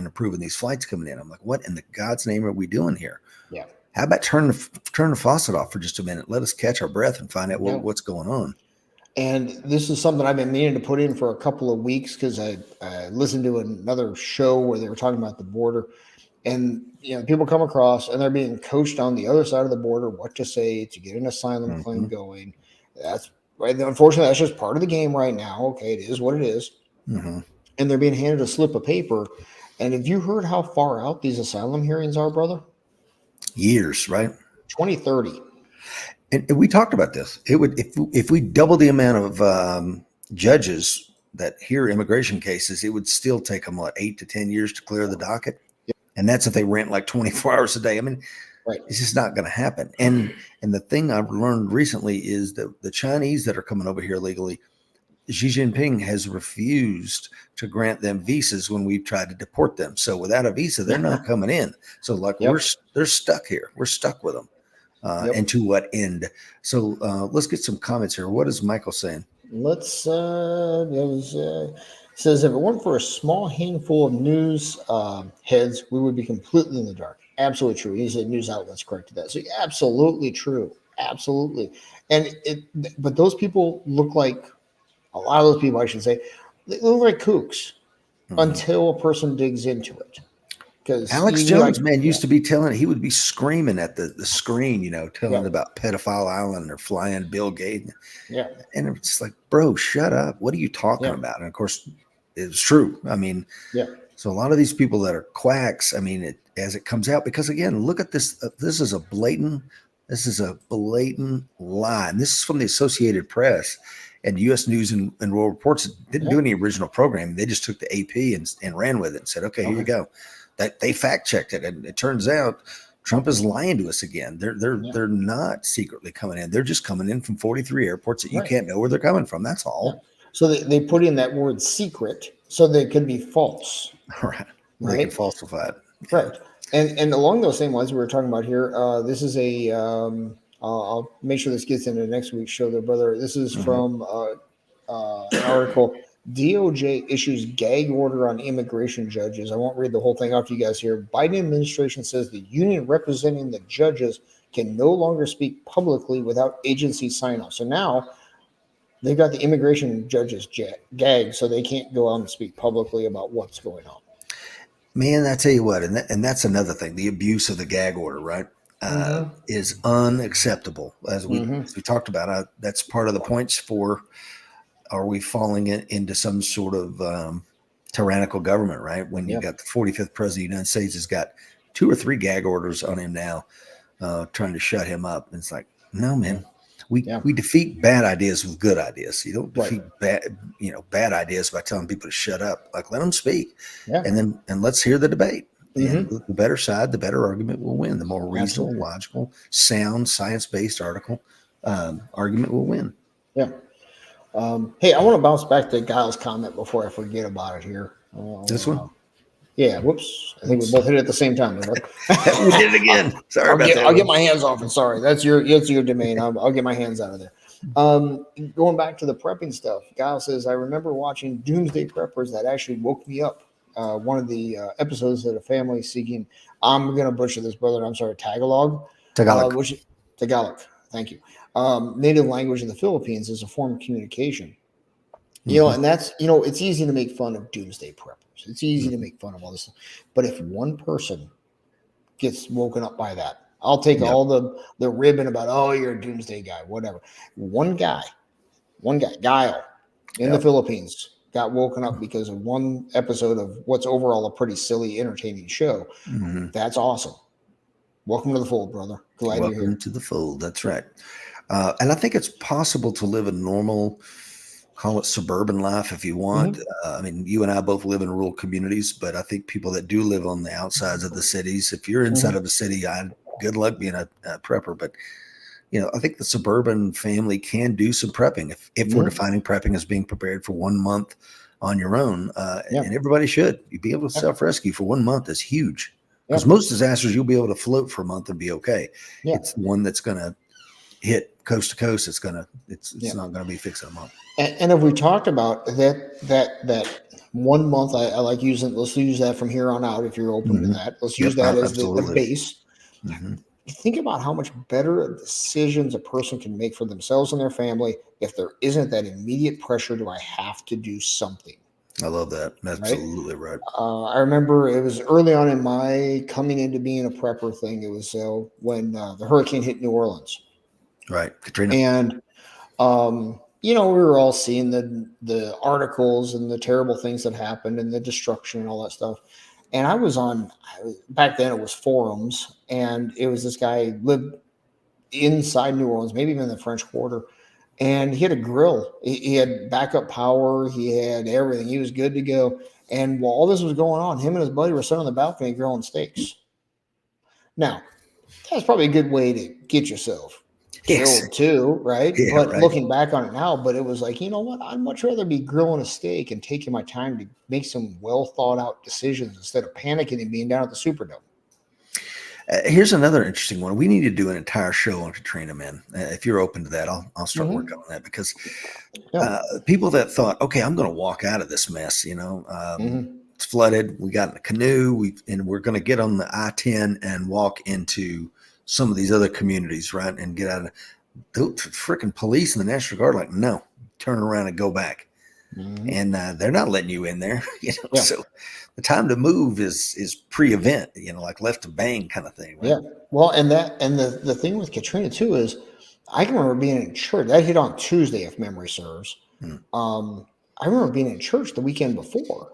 approving these flights coming in. I'm like, what in the God's name are we doing here? Yeah. How about turn the faucet off for just a minute? Let us catch our breath and find out what's going on. And this is something I've been meaning to put in for a couple of weeks because I listened to another show where they were talking about the border. And, people come across and they're being coached on the other side of the border what to say to get an asylum claim going. That's right. Unfortunately, that's just part of the game right now. Okay, it is what it is. Mm-hmm. And they're being handed a slip of paper. And have you heard how far out these asylum hearings are, brother? Years, right? 2030. And we talked about this. It would if we double the amount of judges that hear immigration cases, it would still take them 8 to 10 years to clear the docket. Yep. And that's if they rent like 24 hours a day. I mean, right. It's just not going to happen. And the thing I've learned recently is that the Chinese that are coming over here legally, Xi Jinping has refused to grant them visas when we've tried to deport them. So without a visa, they're not coming in. So they're stuck here. We're stuck with them. And to what end? So let's get some comments here. What is Michael saying? Let's says if it weren't for a small handful of news heads, we would be completely in the dark. Absolutely true. He said news outlets corrected that. So absolutely true. Absolutely. But those people look like a lot of those people, I should say, they look like kooks until a person digs into it. Because Alex Jones, used to be telling, he would be screaming at the screen, telling about Pedophile Island or flying Bill Gates. Yeah. And it's like, bro, shut up. What are you talking about? And of course, it's true. I mean, so a lot of these people that are quacks, I mean, as it comes out, because again, look at this. This is a blatant lie. And this is from the Associated Press and U.S. News and World Reports. Didn't do any original programming. They just took the AP and ran with it and said, okay, here you go. That they fact checked it, and it turns out Trump is lying to us again. They're not secretly coming in. They're just coming in from 43 airports that you can't know where they're coming from. That's all. Yeah. So they put in that word secret so they could be false. Right. They can falsify it. Right. And along those same lines we were talking about here, this is a I'll make sure this gets into next week's show there, brother. This is from an article. DOJ issues gag order on immigration judges. I won't read the whole thing out to you guys here. Biden administration says the union representing the judges can no longer speak publicly without agency sign-off. So now they've got the immigration judges gagged, so they can't go out and speak publicly about what's going on. Man, I tell you what, and that's another thing. The abuse of the gag order, right, is unacceptable. As we talked about, that's part of the points for. Are we falling into some sort of tyrannical government, right? When you got the 45th president of the United States has got 2 or 3 gag orders on him now, trying to shut him up. And it's like, no, man, we defeat bad ideas with good ideas. You don't defeat bad ideas by telling people to shut up. Like, let them speak, and let's hear the debate. And the better side, the better argument will win. The more reasonable, logical, sound, science-based argument will win. Yeah. Hey, I want to bounce back to Giles' comment before I forget about it here. This one? Yeah, whoops. I think we both hit it at the same time. We did it again. Sorry about that. I'll get my hands off it. Sorry. That's your domain. I'll get my hands out of there. Going back to the prepping stuff, Giles says, I remember watching Doomsday Preppers that actually woke me up. One of the episodes that a family seeking, I'm going to butcher this, brother. I'm sorry, Tagalog. Tagalog. Thank you. Native language in the Philippines is a form of communication. And that's, it's easy to make fun of doomsday preppers. It's easy to make fun of all this stuff. But if one person gets woken up by that, I'll take all the ribbon about, oh, you're a doomsday guy, whatever. One guy One guy, Guile, in the Philippines, got woken up because of one episode of what's overall a pretty silly, entertaining show. Mm-hmm. That's awesome. Welcome to the fold, brother. Glad you're here. Welcome to the fold. That's right. And I think it's possible to live a normal, call it suburban life if you want. I mean, you and I both live in rural communities, but I think people that do live on the outsides of the cities, if you're inside of a city, good luck being a prepper. But, I think the suburban family can do some prepping if we're defining prepping as being prepared for 1 month on your own. And everybody should. You'd be able to self-rescue for 1 month is huge. Because most disasters, you'll be able to float for a month and be okay. Yeah. It's one that's going to hit coast to coast. It's not going to be fixed in a month. And if we talked about that 1 month, I like using. Let's use that from here on out. If you're open to that, let's use that as the base. Think about how much better decisions a person can make for themselves and their family if there isn't that immediate pressure. Do I have to do something? I love that. Absolutely right. I remember it was early on in my coming into being a prepper thing. It was when the hurricane hit New Orleans. Right. Katrina. And, we were all seeing the articles and the terrible things that happened and the destruction and all that stuff. And I was back then it was forums, and it was this guy lived inside New Orleans, maybe even in the French Quarter. And he had a grill. He had backup power. He had everything. He was good to go. And while all this was going on, him and his buddy were sitting on the balcony grilling steaks. Now, that's probably a good way to get yourself killed too, right? Yeah, but right. Looking back on it now, but it was like, you know what? I'd much rather be grilling a steak and taking my time to make some well thought out decisions instead of panicking and being down at the Superdome. Here's another interesting one. We need to do an entire show on Katrina, man. If you're open to that, I'll start working on that because people that thought, okay, I'm going to walk out of this mess, it's flooded. We got in a canoe and we're going to get on the I-10 and walk into some of these other communities, right? And get out of the freaking police and the National Guard. Like, no, turn around and go back. And they're not letting you in there, So the time to move is pre-event, like left to bang kind of thing. Right? Yeah. Well, and the thing with Katrina too is I can remember being in church. That hit on Tuesday, if memory serves. I remember being in church the weekend before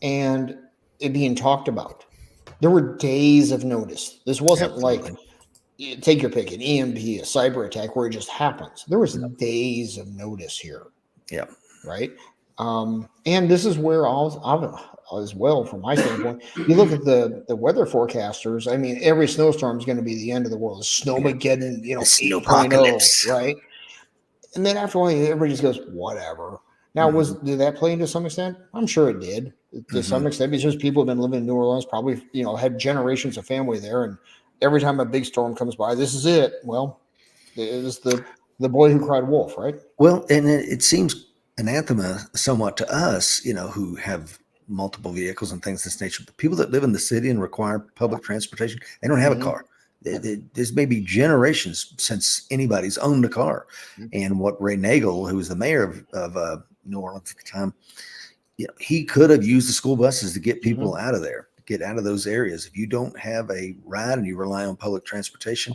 and it being talked about. There were days of notice. This wasn't like take your pick, an EMP, a cyber attack where it just happens. There was days of notice here. Yeah. Right. And this is where as well, from my standpoint, you look at the weather forecasters. I mean, every snowstorm is going to be the end of the world. Snowmageddon, 8.0, right? And then after a while, everybody just goes, whatever. Now, did that play into some extent? I'm sure it did to some extent because people have been living in New Orleans, probably, had generations of family there. And every time a big storm comes by, this is it. Well, it was the boy who cried wolf, right? Well, and it seems anathema somewhat to us, who have multiple vehicles and things of this nature. But people that live in the city and require public transportation, they don't have a car. There's maybe generations since anybody's owned a car. And what Ray Nagel, who was the mayor of New Orleans at the time, he could have used the school buses to get people out of there, get out of those areas. If you don't have a ride and you rely on public transportation,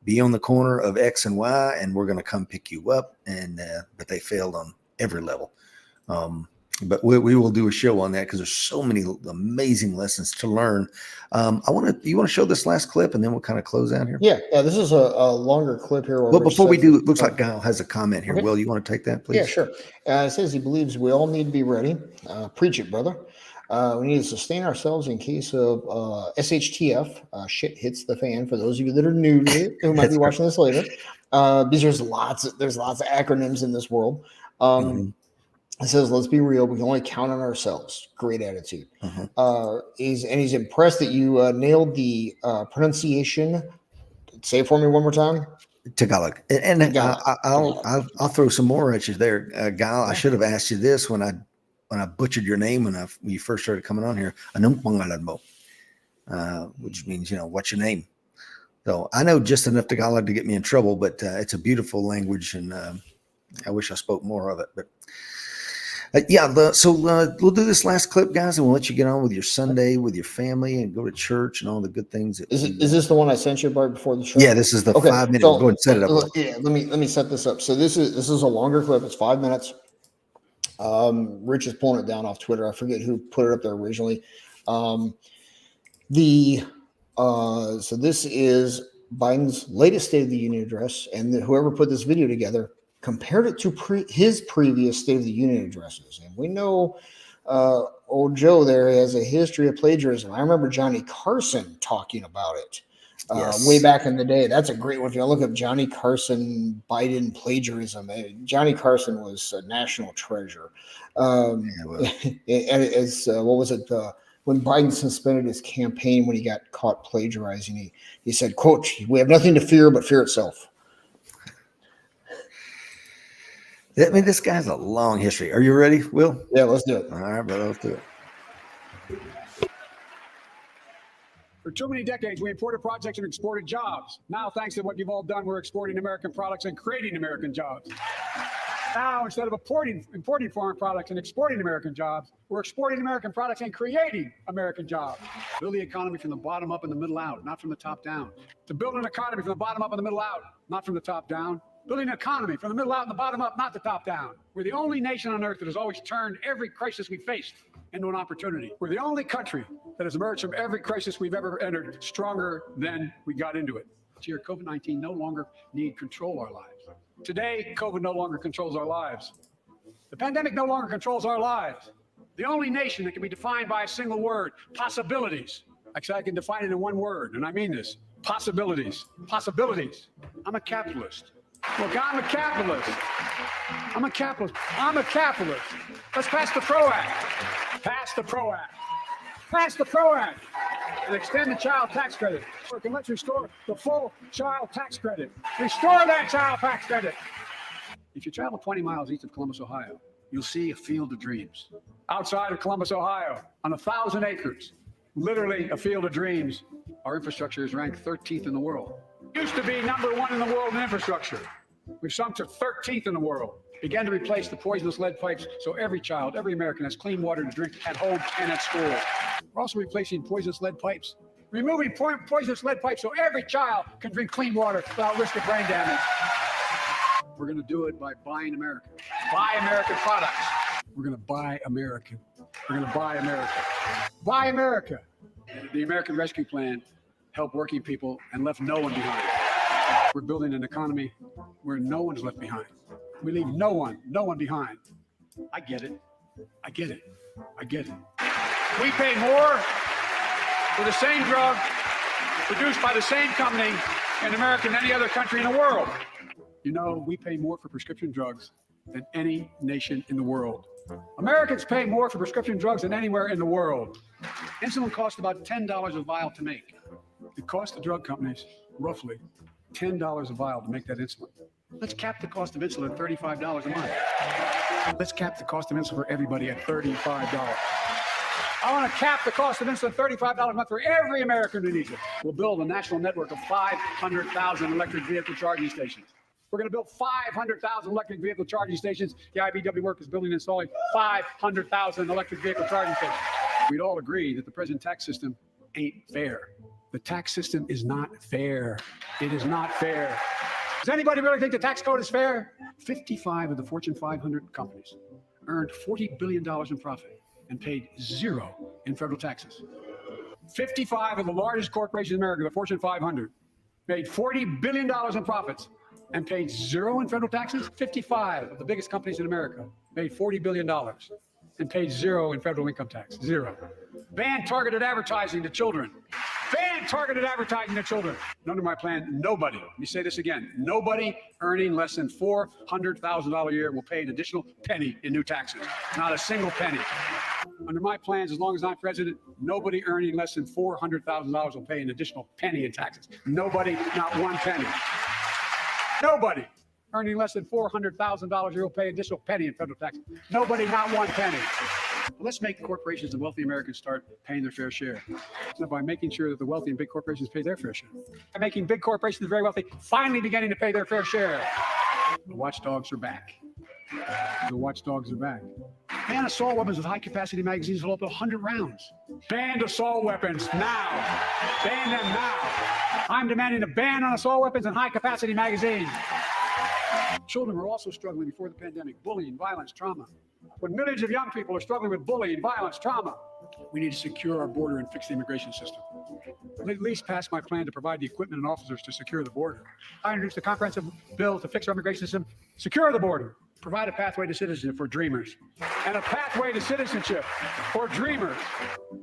be on the corner of X and Y, and we're going to come pick you up. But they failed on every level. But we will do a show on that because there's so many amazing lessons to learn. You want to show this last clip and then we'll kind of close out here? Yeah. This is a longer clip here. Well, before we do, it looks like Guile has a comment here. Okay. Will, you want to take that, please? Yeah, sure. It says he believes we all need to be ready. Preach it, brother. We need to sustain ourselves in case of SHTF. Shit hits the fan. For those of you that are new to it, who might be watching this later, because there's lots of acronyms in this world. It says, let's be real. We can only count on ourselves. Great attitude. He's impressed that you nailed the pronunciation. Say it for me one more time. Tagalog. And I'll throw some more at you there, Guile. I should have asked you this when I butchered your name when you first started coming on here. Anong pangalan mo? Which means, what's your name? So I know just enough Tagalog to get me in trouble, but it's a beautiful language, and I wish I spoke more of it. But We'll do this last clip, guys, and we'll let you get on with your Sunday with your family and go to church and all the good things. Is this the one I sent you right before the show? Yeah, this is the 5 minute. So, go ahead and set it up. Yeah, let me set this up. So this is a longer clip. It's 5 minutes. Rich is pulling it down off Twitter. I forget who put it up there originally. So this is Biden's latest State of the Union address, and whoever put this video together compared it to his previous State of the Union addresses. And we know old Joe there has a history of plagiarism. I remember Johnny Carson talking about it way back in the day. That's a great one. If you look up Johnny Carson, Biden plagiarism, Johnny Carson was a national treasure. What was it? When Biden suspended his campaign when he got caught plagiarizing, he said, quote, "We have nothing to fear but fear itself." I mean, this guy's a long history. Are you ready, Will? Yeah, let's do it. All right, brother, let's do it. For too many decades, we imported projects and exported jobs. Now, thanks to what you've all done, we're exporting American products and creating American jobs. Now, instead of importing foreign products and exporting American jobs, we're exporting American products and creating American jobs. Build the economy from the bottom up and the middle out, not from the top down. To build an economy from the bottom up and the middle out, not from the top down. Building an economy from the middle out and the bottom up, not the top down. We're the only nation on earth that has always turned every crisis we faced into an opportunity. We're the only country that has emerged from every crisis we've ever entered stronger than we got into it. This year, COVID-19 no longer need control our lives. Today, COVID no longer controls our lives. The pandemic no longer controls our lives. The only nation that can be defined by a single word, possibilities. Actually, I can define it in one word, and I mean this. Possibilities. Possibilities. I'm a capitalist. Look, I'm a capitalist. I'm a capitalist. I'm a capitalist. Let's pass the PRO Act. Pass the PRO Act. Pass the PRO Act. And extend the child tax credit. And let's restore the full child tax credit. Restore that child tax credit. If you travel 20 miles east of Columbus, Ohio, you'll see a field of dreams. Outside of Columbus, Ohio, on 1,000 acres, literally a field of dreams, our infrastructure is ranked 13th in the world. Used to be #1 in the world in infrastructure. We've sunk to 13th in the world. Began to replace the poisonous lead pipes so every child, every American has clean water to drink at home and at school. We're also replacing poisonous lead pipes, removing poisonous lead pipes so every child can drink clean water without risk of brain damage. We're going to do it by buying American. Buy American products. We're going to buy American. We're going to buy America. Buy America. The American Rescue Plan helped working people and left no one behind. We're building an economy where no one's left behind. We leave no one behind. I get it. I get it. I get it. We pay more for the same drug produced by the same company in America than any other country in the world. You know, we pay more for prescription drugs than any nation in the world. Americans pay more for prescription drugs than anywhere in the world. Insulin costs about $10 a vial to make. It costs the drug companies roughly $10 a vial to make that insulin. Let's cap the cost of insulin at $35 a month. Let's cap the cost of insulin for everybody at $35. I want to cap the cost of insulin at $35 a month for every American who needs it. We'll build a national network of 500,000 electric vehicle charging stations. We're going to build 500,000 electric vehicle charging stations. The IBEW work is building and installing 500,000 electric vehicle charging stations. We'd all agree that the present tax system ain't fair. The tax system is not fair. It is not fair. Does anybody really think the tax code is fair? 55 of the Fortune 500 companies earned $40 billion in profit and paid zero in federal taxes. 55 of the largest corporations in America, the Fortune 500, made $40 billion in profits and paid zero in federal taxes. 55 of the biggest companies in America made $40 billion and paid zero in federal income tax. Zero. Ban targeted advertising to children. Ban targeted advertising to children. Under my plan, nobody, let me say this again, nobody earning less than $400,000 a year will pay an additional penny in new taxes. Not a single penny. Under my plans, as long as I'm president, nobody earning less than $400,000 will pay an additional penny in taxes. Nobody, not one penny. Nobody earning less than $400,000 a year will pay an additional penny in federal taxes. Nobody, not one penny. Let's make corporations and wealthy Americans start paying their fair share. So by making sure that the wealthy and big corporations pay their fair share. By making big corporations very wealthy finally beginning to pay their fair share. The watchdogs are back. The watchdogs are back. Ban assault weapons with high-capacity magazines will up to 100 rounds. Ban assault weapons now. Ban them now. I'm demanding a ban on assault weapons and high-capacity magazines. Children were also struggling before the pandemic. Bullying, violence, trauma. When millions of young people are struggling with bullying, violence, trauma, we need to secure our border and fix the immigration system. At least pass my plan to provide the equipment and officers to secure the border. I introduced a comprehensive bill to fix our immigration system, secure the border, provide a pathway to citizenship for dreamers, and a pathway to citizenship for dreamers.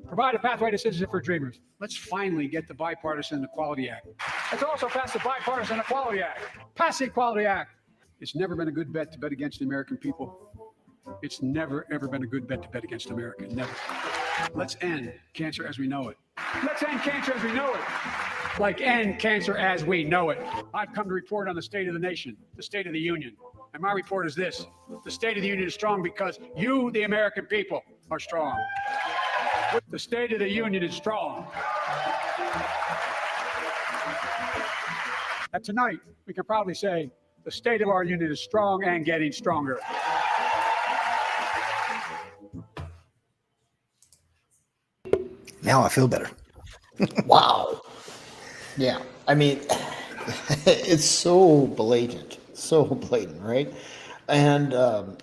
Provide a pathway to citizenship for dreamers. Let's finally get the Bipartisan Equality Act. Let's also pass the Bipartisan Equality Act. Pass the Equality Act. It's never been a good bet to bet against the American people. It's never, ever been a good bet to bet against America. Never. Let's end cancer as we know it. Let's end cancer as we know it. Like end cancer as we know it. I've come to report on the state of the nation, the state of the union. And my report is this. The state of the union is strong because you, the American people, are strong. The state of the union is strong. And tonight, we can proudly say the state of our union is strong and getting stronger. Now I feel better. Wow. Yeah. I mean, it's so blatant, right? And, to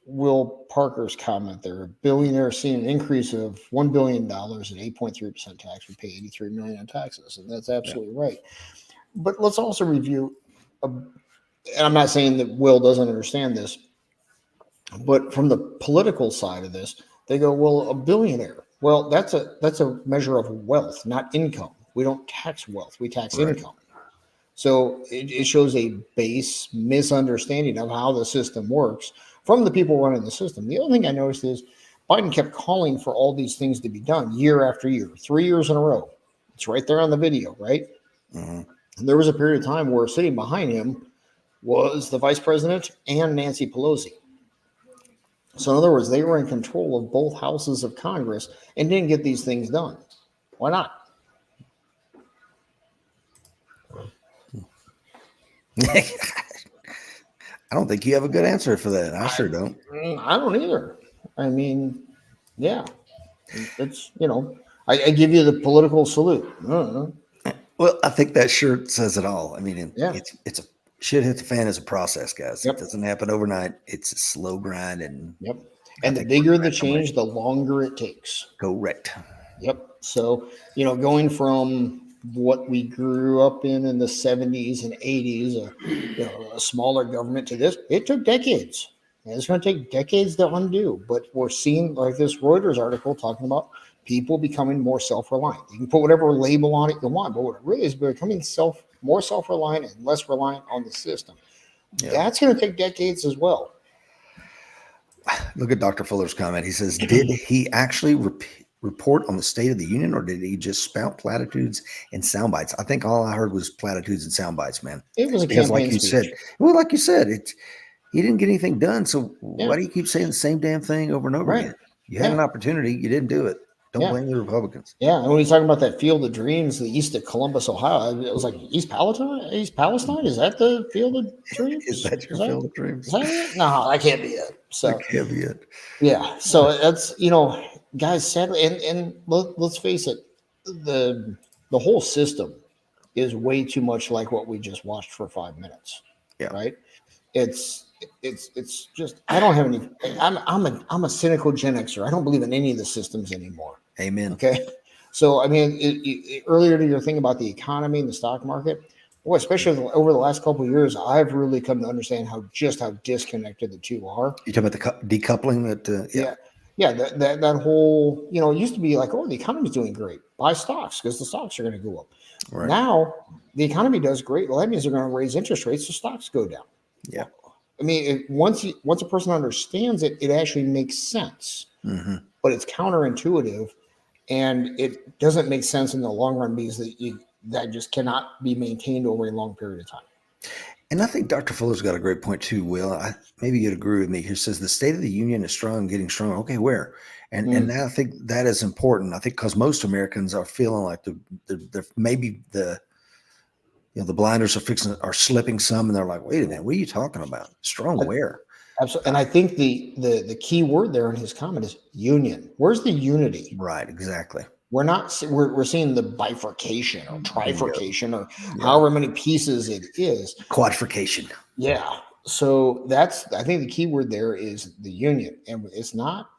Will Parker's comment there, billionaires seeing an increase of $1 billion and 8.3% tax. We pay $83 million in taxes. And that's absolutely right. But let's also review, and I'm not saying that Will doesn't understand this, but from the political side of this, they go, well, a billionaire. Well, that's a measure of wealth, not income. We don't tax wealth. We tax income. So it shows a base misunderstanding of how the system works from the people running the system. The other thing I noticed is Biden kept calling for all these things to be done year after year, 3 years in a row. It's right there on the video, right? Mm-hmm. And there was a period of time where sitting behind him was the vice president and Nancy Pelosi. So in other words, they were in control of both houses of Congress and didn't get these things done. Why not? I don't think you have a good answer for that. I sure don't. I don't either. I mean, yeah, it's, I give you the political salute. Well, I think that shirt says it all. I mean, it's a shit hit the fan as a process, guys. It doesn't happen overnight. It's a slow grind. And and the bigger the change, the longer it takes. Correct. Yep. So, going from what we grew up in the 70s and 80s, a smaller government to this, it took decades. And it's going to take decades to undo. But we're seeing, like this Reuters article talking about people becoming more self-reliant. You can put whatever label on it you want, but what it really is becoming more self-reliant and less reliant on the system. Yeah. That's going to take decades as well. Look at Dr. Fuller's comment. He says, did he actually report on the State of the Union, or did he just spout platitudes and sound bites? I think all I heard was platitudes and sound bites, man. It was a campaign speech. Like you said, he didn't get anything done. So why do you keep saying the same damn thing over and over again? You had an opportunity. You didn't do it. Don't blame the Republicans. Yeah, and when he's talking about that Field of Dreams, the east of Columbus, Ohio, it was like East Palestine. Is that the Field of Dreams? Is that your Field of Dreams? Is that it? No, that can't be it. So that can't be it. Yeah, so that's guys. Sadly, and let's face it, the whole system is way too much like what we just watched for 5 minutes. Yeah, right. It's just, I don't have any. I'm a cynical Gen Xer. I don't believe in any of the systems anymore. Amen. Okay. So, I mean, earlier to your thing about the economy and the stock market, boy, especially over the last couple of years, I've really come to understand how disconnected the two are. You talking about the decoupling that? That whole, it used to be like, oh, the economy's doing great. Buy stocks because the stocks are going to go up. Right. Now the economy does great. Well, that means they're going to raise interest rates, so stocks go down. Yeah. I mean, once a person understands it, it actually makes sense. Mm-hmm. But it's counterintuitive, and it doesn't make sense in the long run because that just cannot be maintained over a long period of time. And I think Dr. Fuller's got a great point too, Will. Maybe you'd agree with me. He says the State of the Union is strong, getting stronger. Okay, where? And now I think that is important. I think because most Americans are feeling like they're maybe the blinders are slipping some, and they're like, wait a minute, what are you talking about? Strong where? Absolutely. And I think the key word there in his comment is union. Where's the unity? Right, exactly. We're seeing the bifurcation or trifurcation or Yeah. however many pieces it is. Quadrification. Yeah. So I think the key word there is the union. And there's not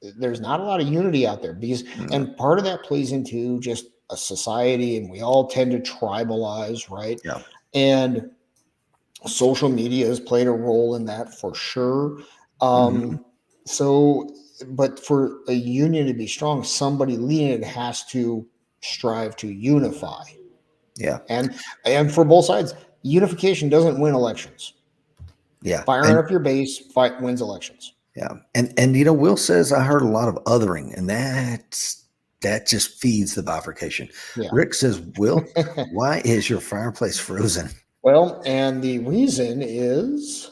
a lot of unity out there because, and part of that plays into just a society, and we all tend to tribalize, right? Yeah. And social media has played a role in that for sure. So, but for a union to be strong, somebody leading it has to strive to unify. Yeah. And for both sides, unification doesn't win elections. Yeah. Firing up your base wins elections. Yeah. And Will says I heard a lot of othering, and that just feeds the bifurcation. Yeah. Rick says, Will, why is your fireplace frozen? Well, and the reason is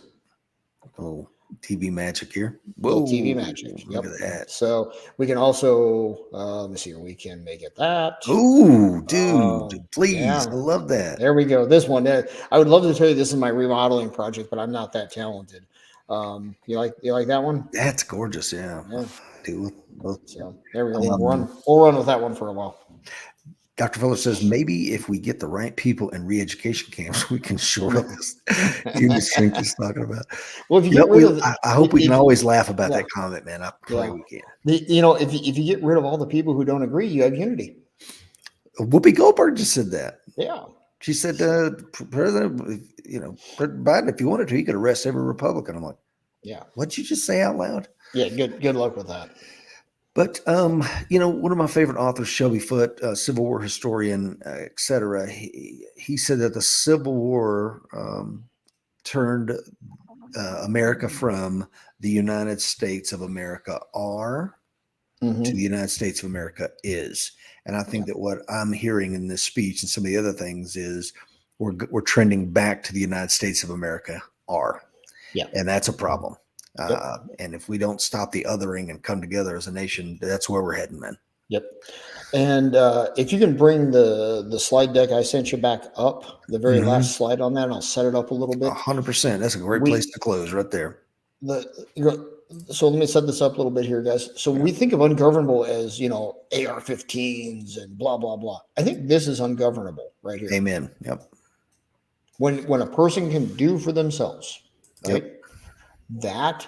TV magic here. Whoa, TV magic. Look at that. So we can also let me see. We can make it that. Ooh, dude, please. Yeah. I love that. There we go. This one. I would love to tell you this is my remodeling project, but I'm not that talented. You like that one? That's gorgeous. Yeah. Dude. So there we go. We'll run with that one for a while. Dr. Fuller says maybe if we get the right people in re-education camps, we can shore up this unit strength he's talking about. Well, if you get rid of, I hope we can always laugh about that comment, man. I pray we can. If you get rid of all the people who don't agree, you have unity. Whoopi Goldberg just said that. Yeah, she said, President, President Biden, if he wanted to, he could arrest every Republican. I'm like, yeah. What'd you just say out loud? Yeah, good luck with that. But, one of my favorite authors, Shelby Foote, Civil War historian, et cetera, he said that the Civil War turned America from the United States of America to the United States of America is. And I think that what I'm hearing in this speech and some of the other things is we're trending back to the United States of America are. Yeah. And that's a problem. And if we don't stop the othering and come together as a nation, that's where we're heading, man. Yep. And if you can bring the slide deck I sent you back up, the very last slide on that, and I'll set it up a little bit. 100%. That's a great place to close right there. So let me set this up a little bit here, guys. So we think of ungovernable as, AR-15s and blah, blah, blah. I think this is ungovernable right here. Amen. Yep. When a person can do for themselves, right? That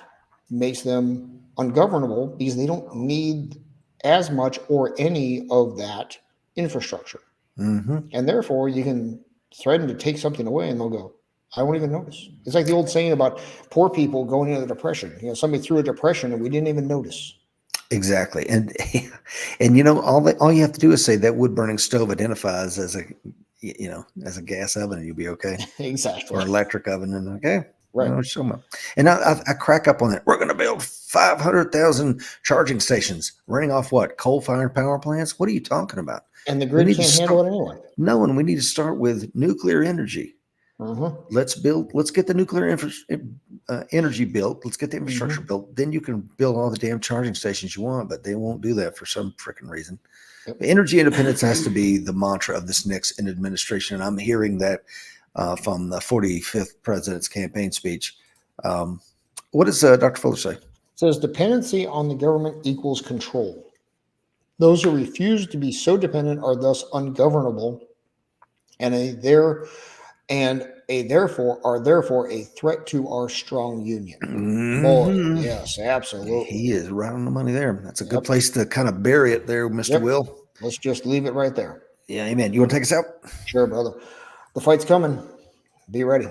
makes them ungovernable because they don't need as much or any of that infrastructure. And therefore, you can threaten to take something away and they'll go, I won't even notice. It's like the old saying about poor people going into the depression. Somebody threw a depression and we didn't even notice. Exactly. And all you have to do is say that wood burning stove identifies as a gas oven and you'll be okay. Exactly. Or electric oven and okay. Right. And I crack up on that. We're going to build 500,000 charging stations running off what? Coal-fired power plants? What are you talking about? And the grid can't handle it anyway. No, and we need to start with nuclear energy. Let's get the nuclear energy built. Let's get the infrastructure built. Then you can build all the damn charging stations you want, but they won't do that for some freaking reason. Energy independence has to be the mantra of this next administration. And I'm hearing that from the 45th president's campaign speech. What does Dr. Fuller say? It says dependency on the government equals control. Those who refuse to be so dependent are thus ungovernable, and therefore a threat to our strong union. Boy, yes, absolutely. He is right on the money there. That's a good place to kind of bury it there, Mr. Will. Let's just leave it right there. Yeah, amen. You want to take us out? Sure, brother. The fight's coming. Be ready.